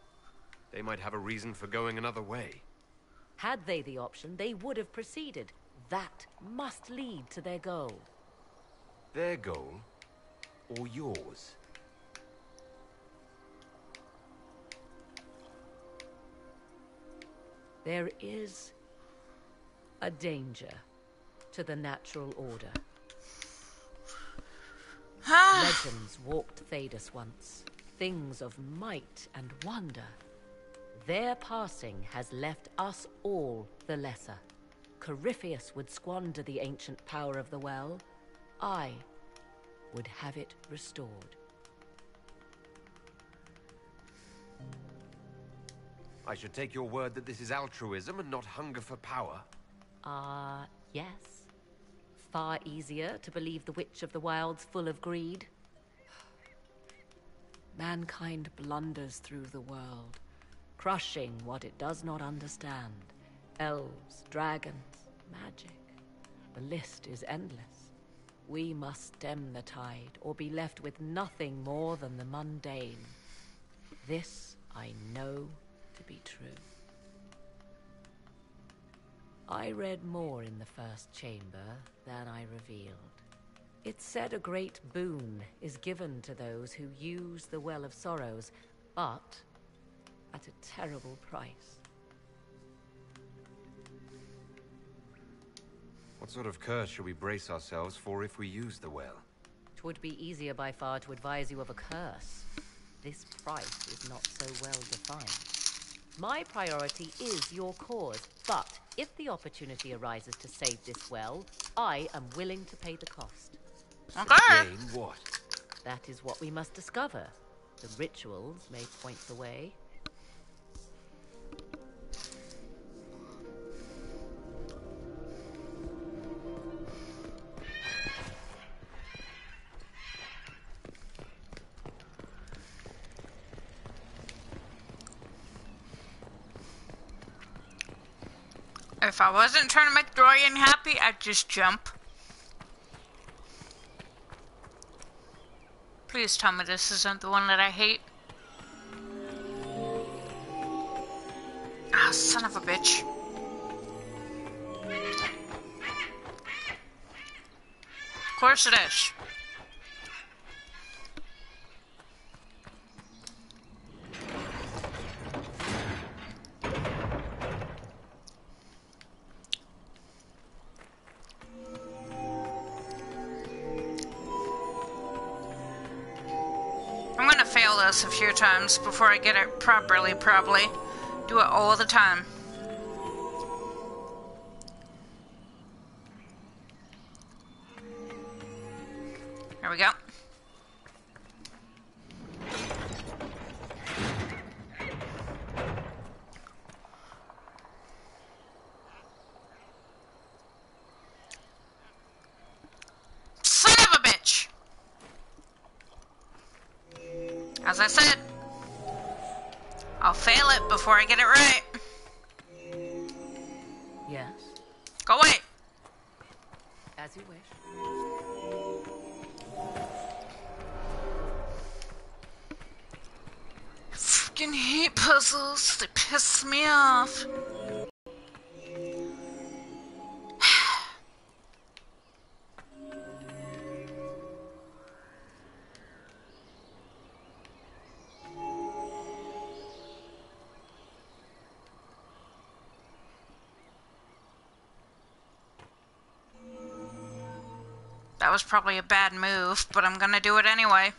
They might have a reason for going another way. Had they the option, they would have proceeded. That must lead to their goal. Their goal? Or yours? There is a danger to the natural order. Legends walked Thedas once. Things of might and wonder. Their passing has left us all the lesser. Corypheus would squander the ancient power of the well. I would have it restored. I should take your word that this is altruism and not hunger for power. Yes. Far easier to believe the Witch of the Wild's full of greed. Mankind blunders through the world, crushing what it does not understand. Elves, dragons, magic. The list is endless. We must stem the tide, or be left with nothing more than the mundane. This I know to be true. I read more in the first chamber than I revealed. It said a great boon is given to those who use the Well of Sorrows, but at a terrible price. What sort of curse should we brace ourselves for if we use the well? 'Twould be easier by far to advise you of a curse. This price is not so well defined. My priority is your cause, but if the opportunity arises to save this well, I am willing to pay the cost. Okay. Gain what? That is what we must discover. The rituals may point the way. If I wasn't trying to make Dorian happy, I'd just jump. Please tell me this isn't the one that I hate. Ah, son of a bitch. Of course it is. I'm gonna fail this a few times before I get it properly, probably. Do it all the time. There we go. Son of a bitch! As I said, I'll fail it before I get it right. Yes? Go away. As you wish. Freaking hate puzzles. They piss me off. That was probably a bad move, but I'm gonna do it anyway.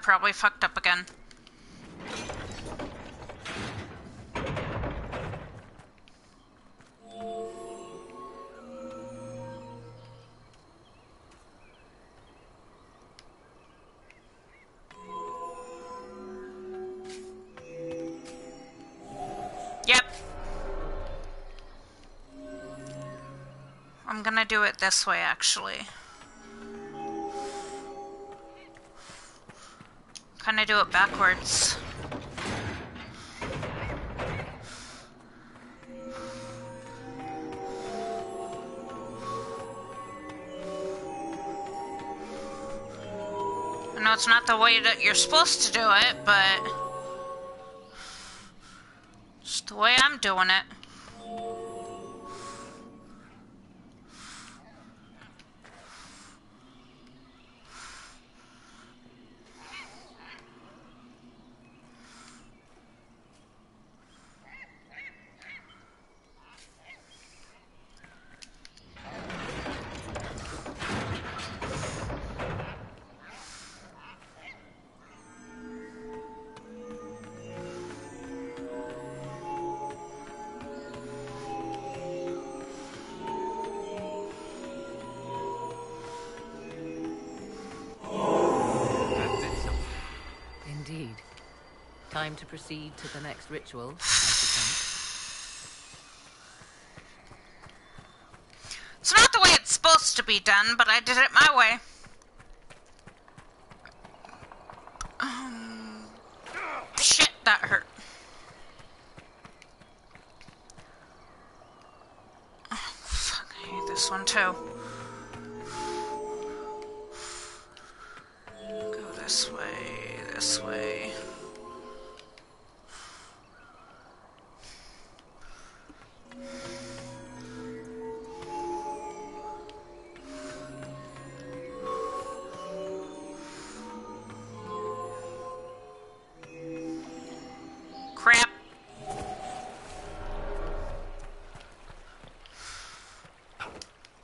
probably fucked up again. Yep. I'm gonna do it this way, actually. Kinda do it backwards. I know it's not the way that you're supposed to do it, but it's the way I'm doing it. Indeed. Time to proceed to the next ritual, I suppose. It's not the way it's supposed to be done, but I did it my way. Shit, that hurt. Oh, fuck, I hate this one too. Go this way, this way. Crap.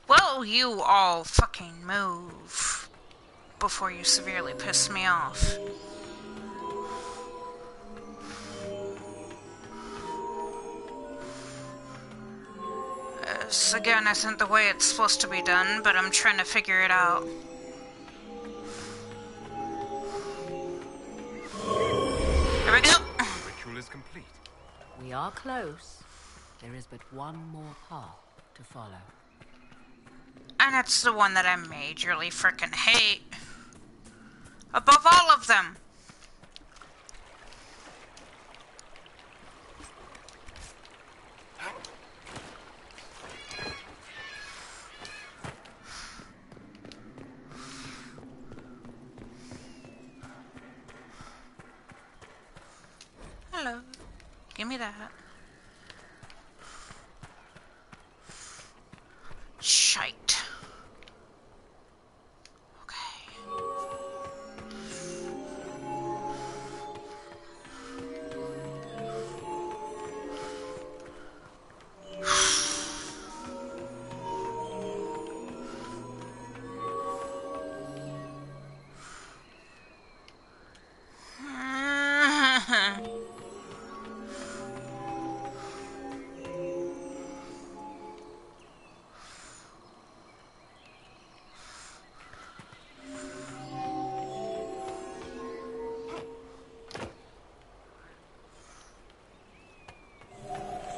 Will you all fucking move before you severely piss me off? This, again, isn't the way it's supposed to be done, but I'm trying to figure it out. Here we go. Ritual is complete. We are close. There is but one more path to follow. And it's the one that I majorly frickin' hate. Above all of them. Hello. Give me that. Shite.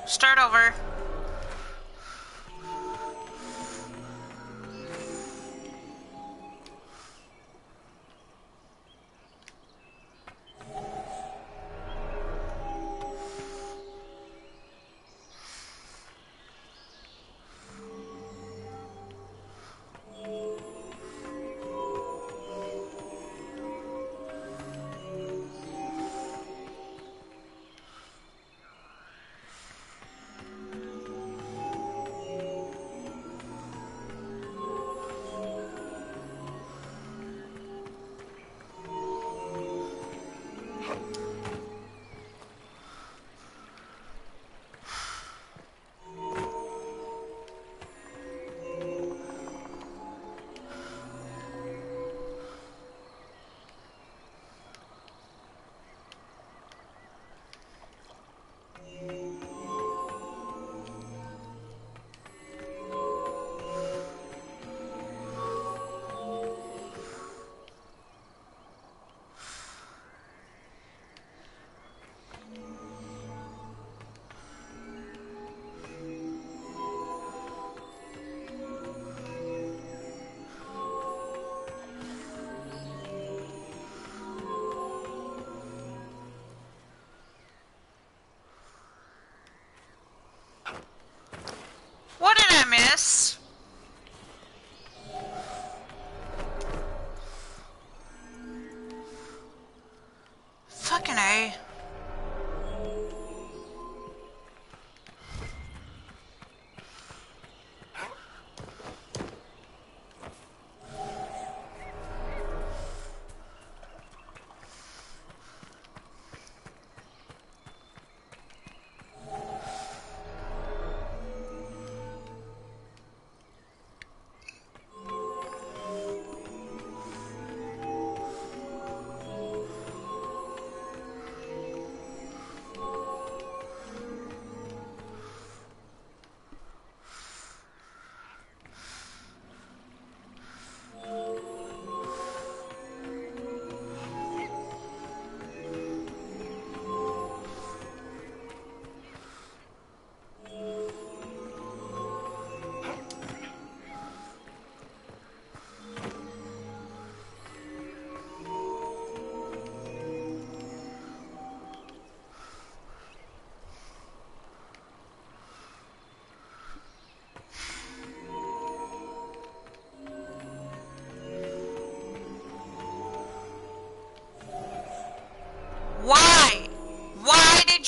Start over.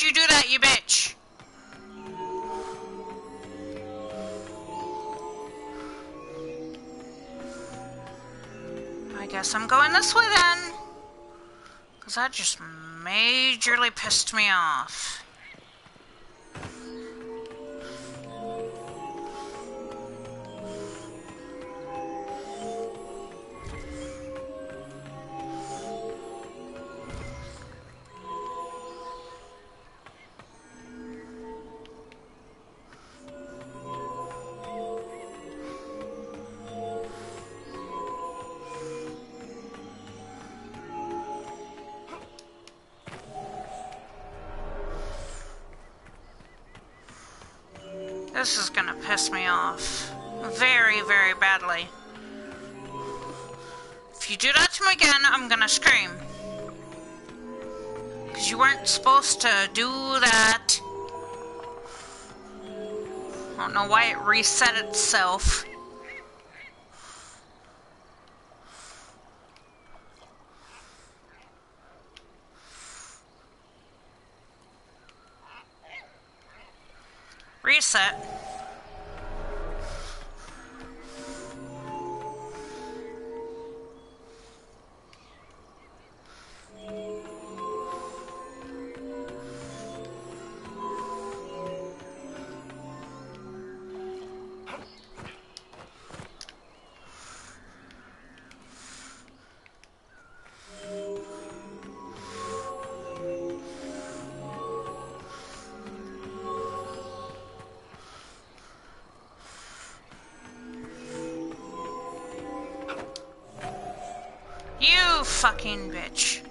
you do that, you bitch? I guess I'm going this way then. Because that just majorly pissed me off. This is gonna piss me off very, very badly. If you do that to me again, I'm gonna scream. Because you weren't supposed to do that. I don't know why it reset itself. Reset. You fucking bitch.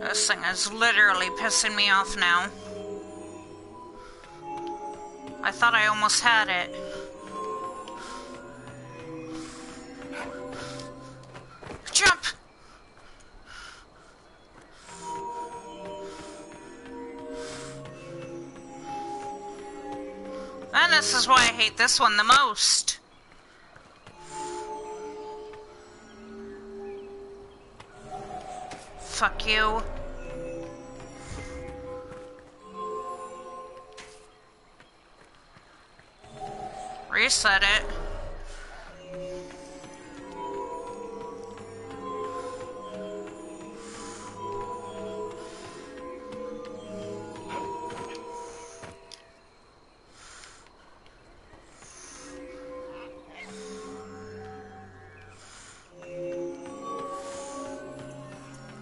This thing is literally pissing me off now. I thought I almost had it. Jump! And this is why I hate this one the most. Fuck you. Reset it.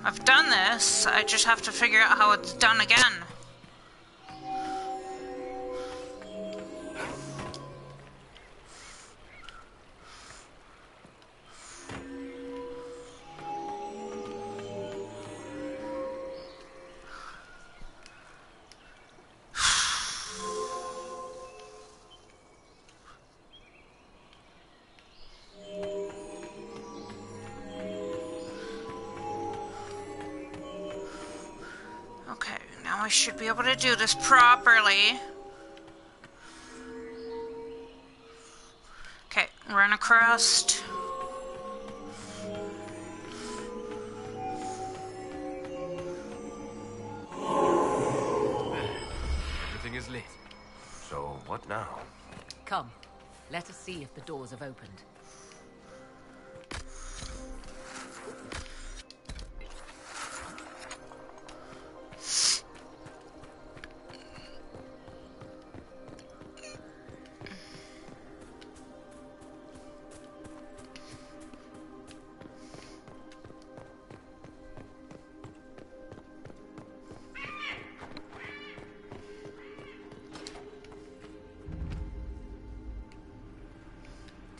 I've done this, I just have to figure out how it's done again. I should be able to do this properly. Okay, run across. Everything is lit. So, what now? Come, let us see if the doors have opened.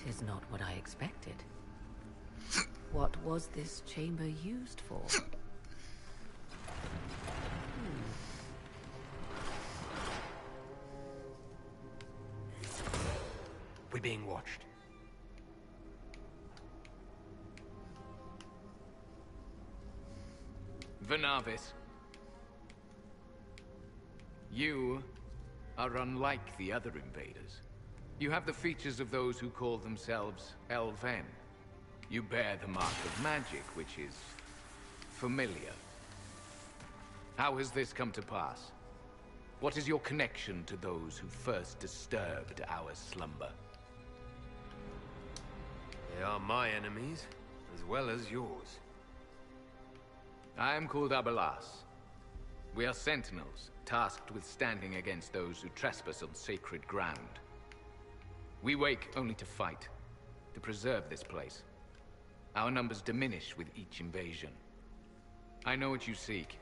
Tis not what I expected. What was this chamber used for? We're being watched. Vanavis. You are unlike the other invaders. You have the features of those who call themselves Elven. You bear the mark of magic, which is familiar. How has this come to pass? What is your connection to those who first disturbed our slumber? They are my enemies, as well as yours. I am called Abelas. We are sentinels, tasked with standing against those who trespass on sacred ground. We wake only to fight, to preserve this place. Our numbers diminish with each invasion. I know what you seek.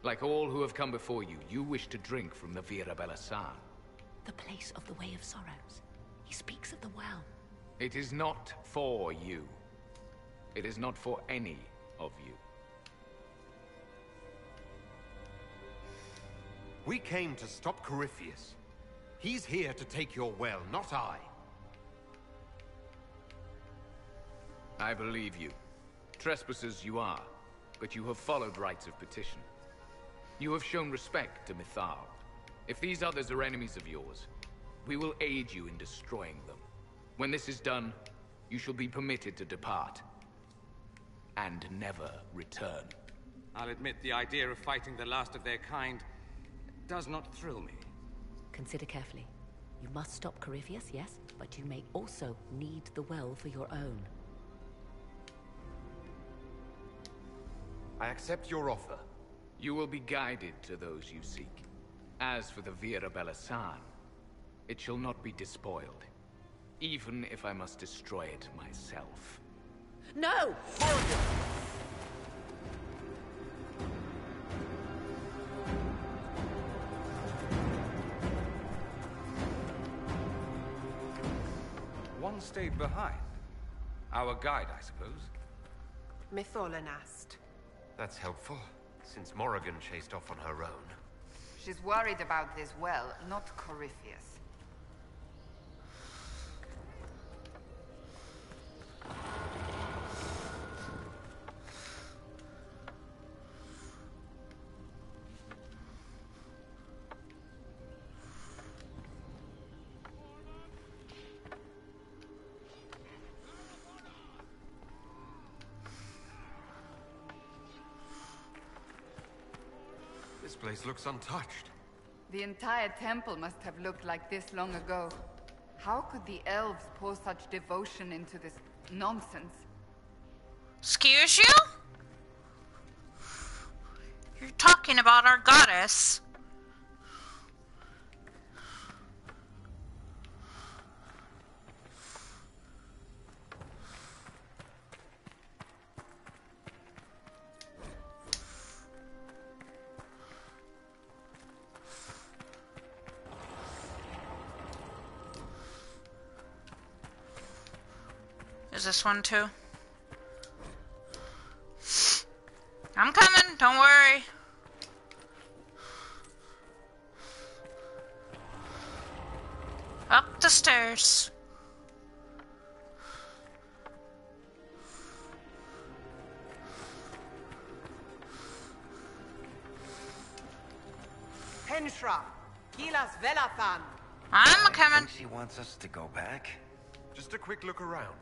Like all who have come before you, you wish to drink from the Vira Belasan. The place of the Way of Sorrows. He speaks of the well. It is not for you. It is not for any of you. We came to stop Corypheus. He's here to take your well, not I. I believe you. Trespassers you are, but you have followed rites of petition. You have shown respect to Mythal. If these others are enemies of yours, we will aid you in destroying them. When this is done, you shall be permitted to depart. And never return. I'll admit the idea of fighting the last of their kind does not thrill me. Consider carefully. You must stop Corypheus, yes, but you may also need the well for your own. I accept your offer. You will be guided to those you seek. As for the Vira Belasan, it shall not be despoiled. Even if I must destroy it myself. No! One stayed behind. Our guide, I suppose. Mytholanast. That's helpful, since Morrigan chased off on her own. She's worried about this well, not Corypheus. This place looks untouched. The entire temple must have looked like this long ago. How could the elves pour such devotion into this nonsense? Excuse you? You're talking about our goddess. Is this one too? I'm coming, don't worry. Up the stairs. Henshra, Gilas Velathan. I'm coming. She wants us to go back. Just a quick look around.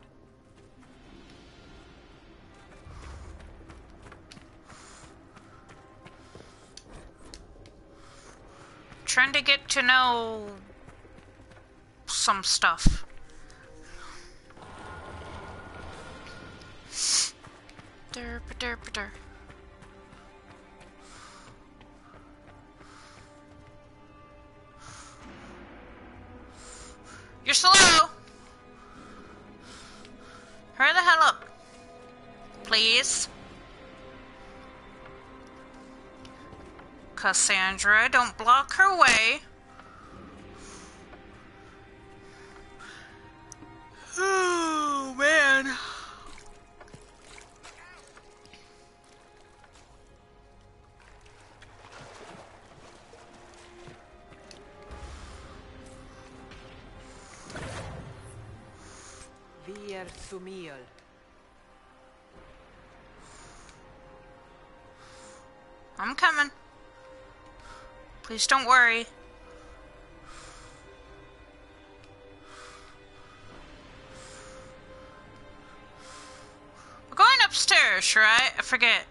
Trying to get to know some stuff. Derp, derp, derp. You're slow. Hurry the hell up, please. Cassandra, don't block her way. Oh, man. Vir Sumiel. I'm coming. Please don't worry. We're going upstairs, right? I forget.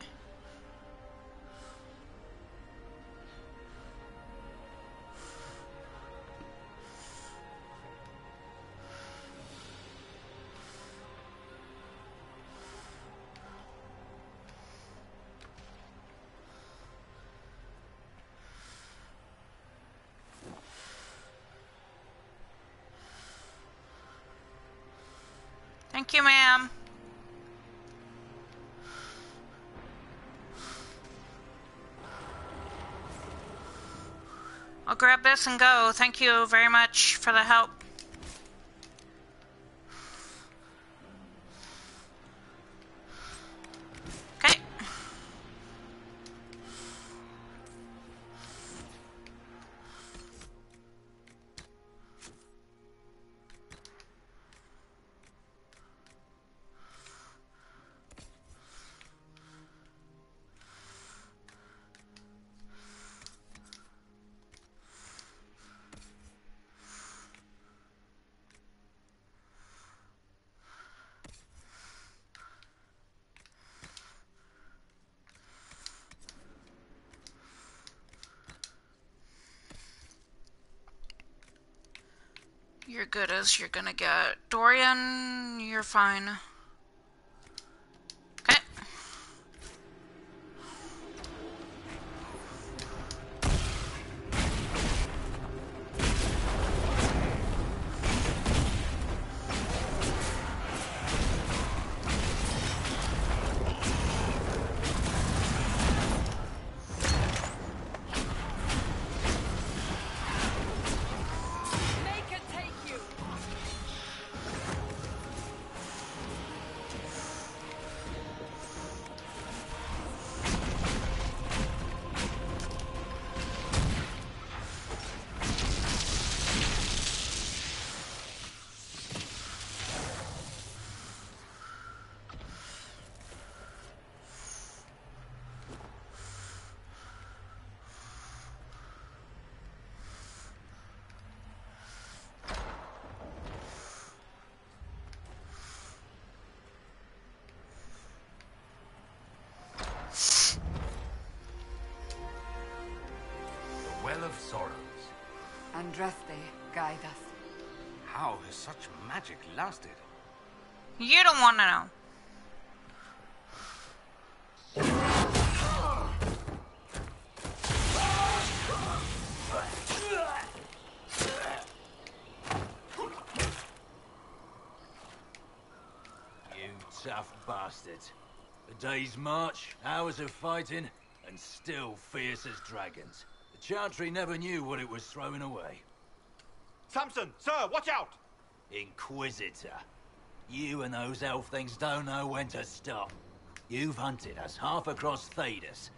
Thank you, ma'am. I'll grab this and go. Thank you very much for the help. Okay. You're good as you're gonna get. Dorian, you're fine. Okay. Well of Sorrows. Andraste, guide us. How has such magic lasted? You don't want to know. You tough bastards. A day's march, hours of fighting, and still fierce as dragons. The Chantry never knew what it was throwing away. Samson, sir, watch out! Inquisitor. You and those elf things don't know when to stop. You've hunted us half across Thedas.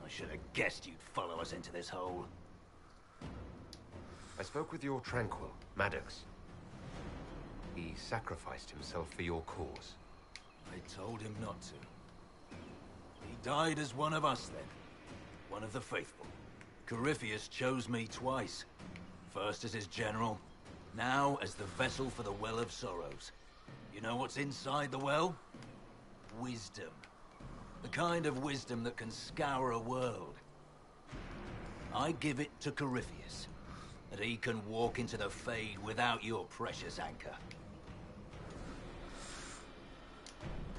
I should have guessed you'd follow us into this hole. I spoke with your Tranquil, Maddox. He sacrificed himself for your cause. I told him not to. He died as one of us then. One of the faithful. Corypheus chose me twice. First as his general, now as the vessel for the Well of Sorrows. You know what's inside the well? Wisdom. The kind of wisdom that can scour a world. I give it to Corypheus, that he can walk into the Fade without your precious anchor.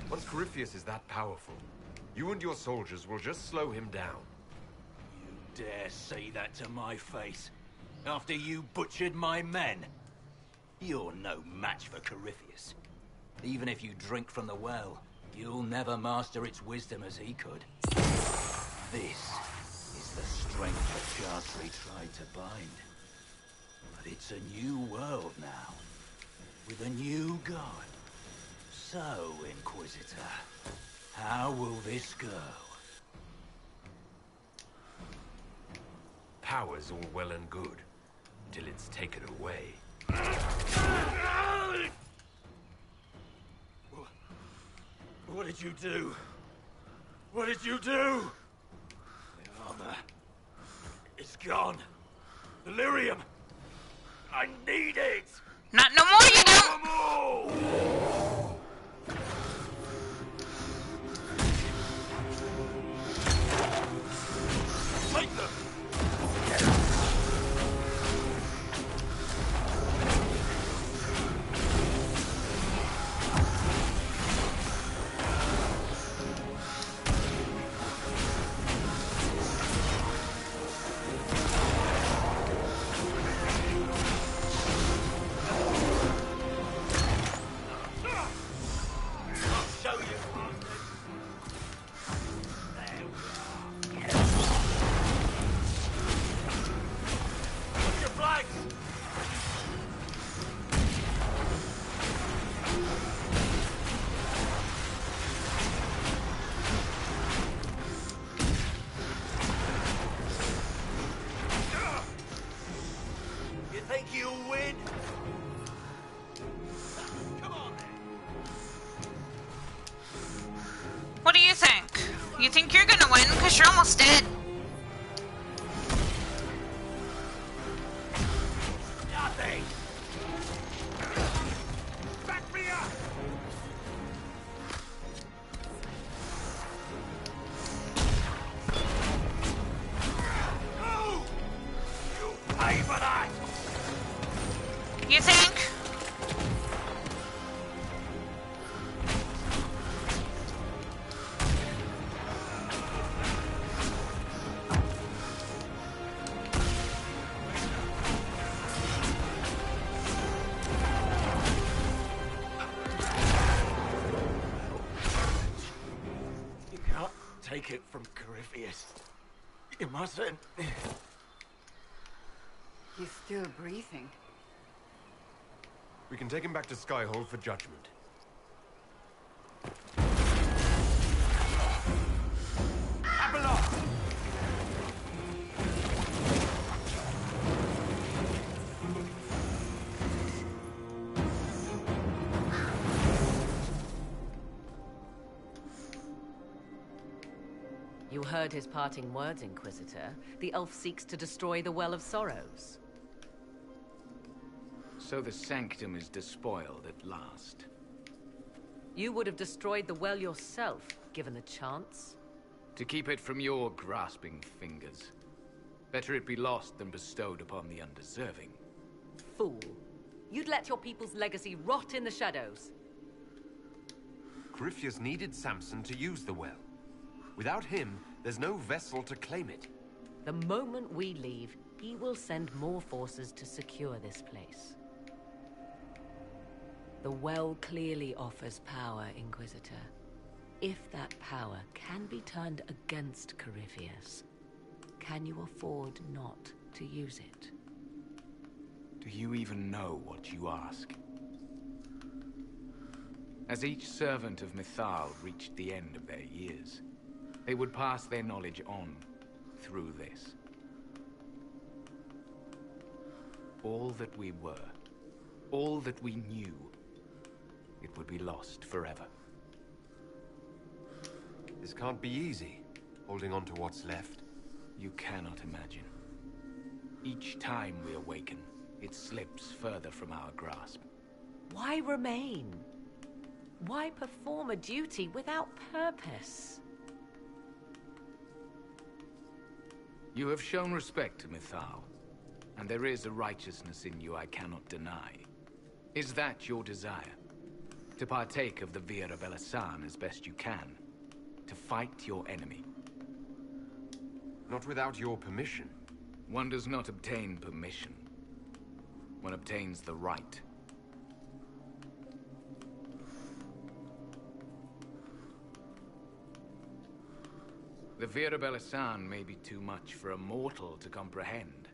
Once Corypheus is that powerful, you and your soldiers will just slow him down. You dare say that to my face, after you butchered my men? You're no match for Corypheus. Even if you drink from the well, you'll never master its wisdom as he could. This is the strength the Chantry tried to bind. But it's a new world now, with a new god. So, Inquisitor, how will this go? Power's all well and good, till it's taken away. What did you do? What did you do? The armor. It's It's gone. Delirium. I need it. Not no more, you don't. Take them. What do you think? You think you're gonna win? Because you're almost dead. Nothing. Back me up. Oh! You pay for that. You think? Take it from Corypheus. You mustn't. He's still breathing. We can take him back to Skyhold for judgment. Abelard! You heard his parting words, Inquisitor. The elf seeks to destroy the Well of Sorrows. So the Sanctum is despoiled at last. You would have destroyed the well yourself, given the chance. To keep it from your grasping fingers. Better it be lost than bestowed upon the undeserving. Fool. You'd let your people's legacy rot in the shadows. Corypheus needed Samson to use the well. Without him, there's no vessel to claim it. The moment we leave, he will send more forces to secure this place. The well clearly offers power, Inquisitor. If that power can be turned against Corypheus, can you afford not to use it? Do you even know what you ask? As each servant of Mythal reached the end of their years, they would pass their knowledge on through this. All that we were, all that we knew, it would be lost forever. This can't be easy, holding on to what's left. You cannot imagine. Each time we awaken, it slips further from our grasp. Why remain? Why perform a duty without purpose? You have shown respect to Mythal, and there is a righteousness in you I cannot deny. Is that your desire? To partake of the Vira Belasan as best you can? To fight your enemy? Not without your permission. One does not obtain permission. One obtains the right. The Vira Belasan may be too much for a mortal to comprehend.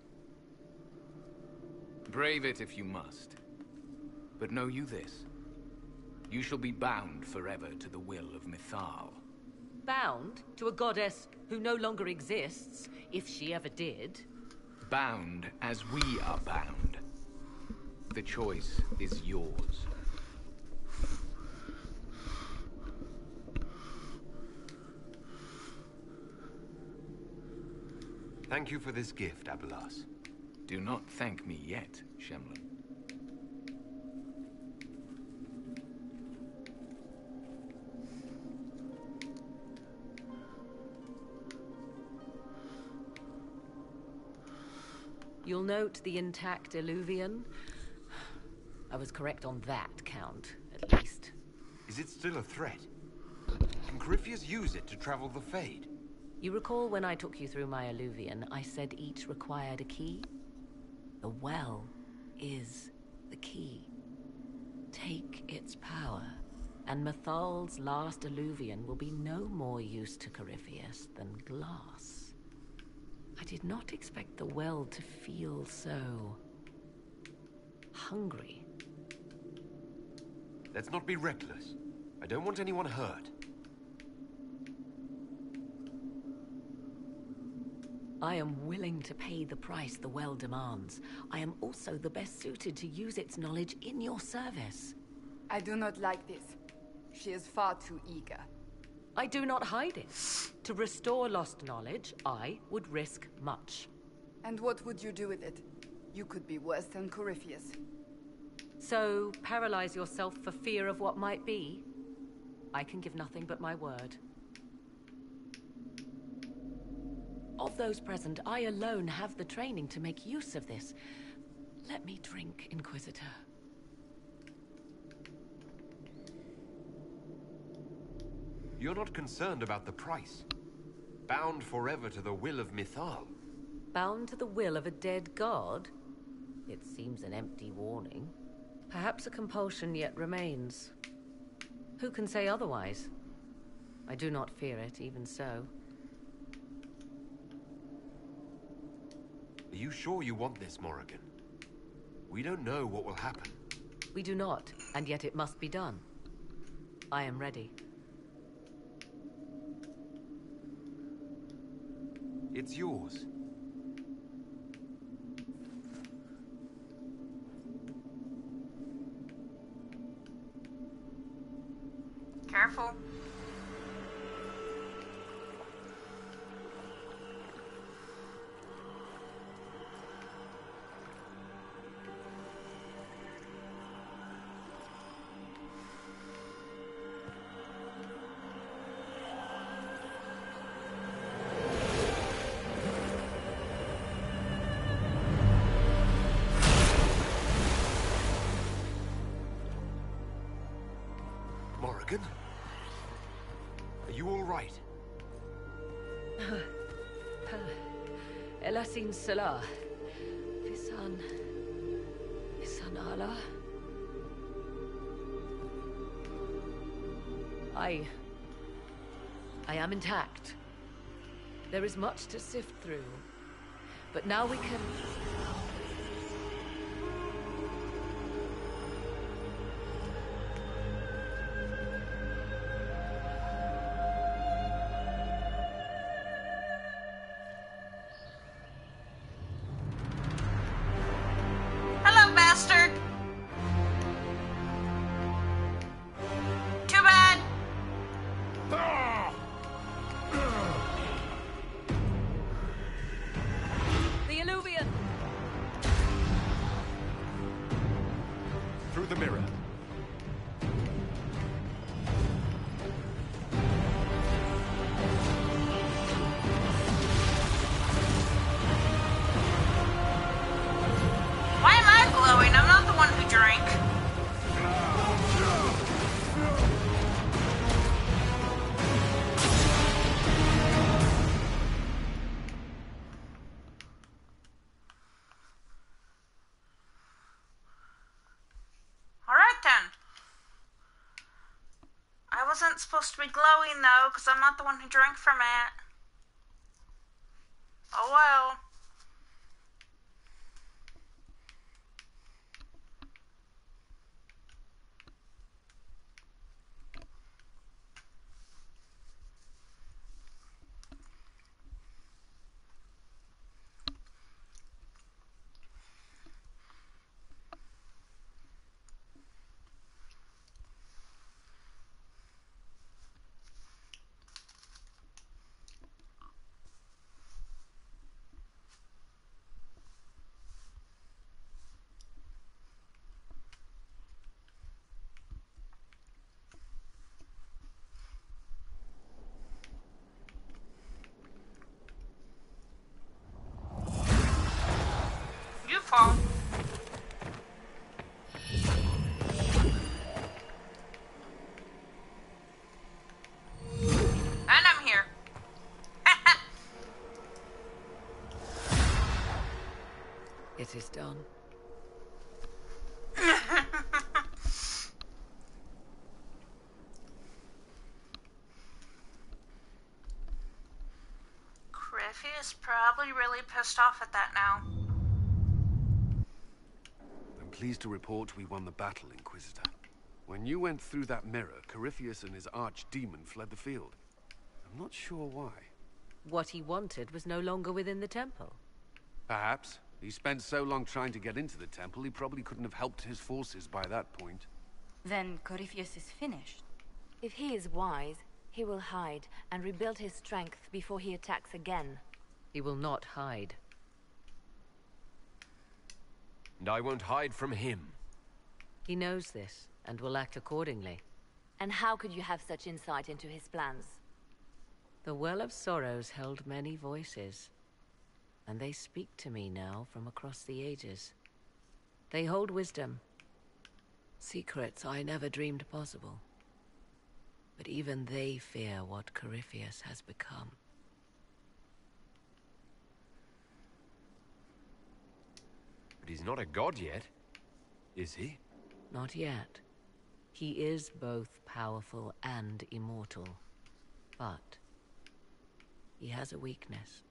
Brave it if you must. But know you this. You shall be bound forever to the will of Mythal. Bound to a goddess who no longer exists, if she ever did. Bound as we are bound. The choice is yours. Thank you for this gift, Abelas. Do not thank me yet, Shemlin. You'll note the intact Illuvian. I was correct on that count, at least. Is it still a threat? Can Corypheus use it to travel the Fade? You recall when I took you through my Illuvian, I said each required a key? The well is the key. Take its power, and Mathal's last Illuvian will be no more use to Corypheus than glass. I did not expect the well to feel so hungry. Let's not be reckless. I don't want anyone hurt. I am willing to pay the price the well demands. I am also the best suited to use its knowledge in your service. I do not like this. She is far too eager. I do not hide it. To restore lost knowledge, I would risk much. And what would you do with it? You could be worse than Corypheus. So, paralyze yourself for fear of what might be? I can give nothing but my word. Of those present, I alone have the training to make use of this. Let me drink, Inquisitor. You're not concerned about the price. Bound forever to the will of Mithal. Bound to the will of a dead god? It seems an empty warning. Perhaps a compulsion yet remains. Who can say otherwise? I do not fear it, even so. Are you sure you want this, Morrigan? We don't know what will happen. We do not, and yet it must be done. I am ready. It's yours. Careful. Morrigan? Are you all right? Elasin Salah. Visan Allah. I am intact. There is much to sift through. But now we can... Hello, bastard! Too bad! The Illuvian! Through the mirror. Why am I glowing? I'm not the one who drank. Alright then. I wasn't supposed to be glowing though, because I'm not the one who drank from it. Oh well. done. Griffey is probably really pissed off at that now. I'm pleased to report we won the battle, Inquisitor. When you went through that mirror, Corypheus and his archdemon fled the field. I'm not sure why. What he wanted was no longer within the temple. Perhaps. He spent so long trying to get into the temple, he probably couldn't have helped his forces by that point. Then Corypheus is finished. If he is wise, he will hide and rebuild his strength before he attacks again. He will not hide. And I won't hide from him. He knows this, and will act accordingly. And how could you have such insight into his plans? The Well of Sorrows held many voices, and they speak to me now from across the ages. They hold wisdom, secrets I never dreamed possible. But even they fear what Corypheus has become. But he's not a god yet, is he? Not yet. He is both powerful and immortal. But he has a weakness.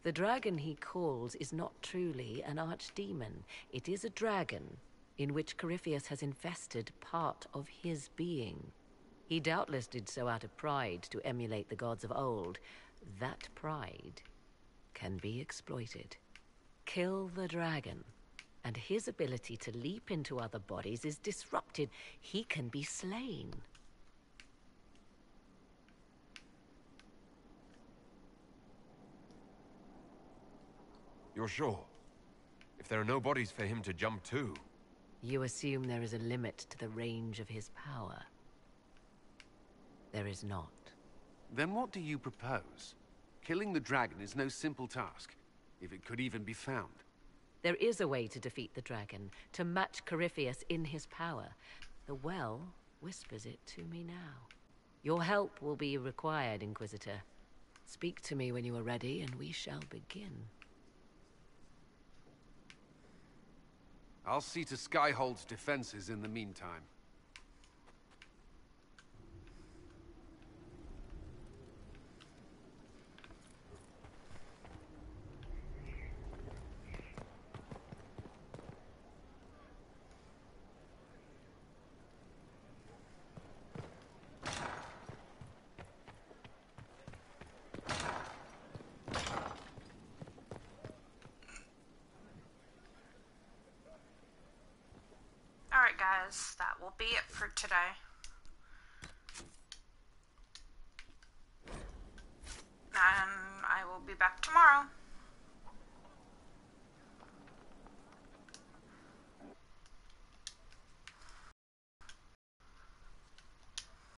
The dragon he calls is not truly an archdemon. It is a dragon in which Corypheus has infested part of his being. He doubtless did so out of pride to emulate the gods of old. That pride can be exploited. Kill the dragon, and his ability to leap into other bodies is disrupted. He can be slain. You're sure? If there are no bodies for him to jump to... You assume there is a limit to the range of his power. There is not. Then what do you propose? Killing the dragon is no simple task, if it could even be found. There is a way to defeat the dragon, to match Corypheus in his power. The well whispers it to me now. Your help will be required, Inquisitor. Speak to me when you are ready, and we shall begin. I'll see to Skyhold's defenses in the meantime. Alright guys, that will be it for today. And I will be back tomorrow.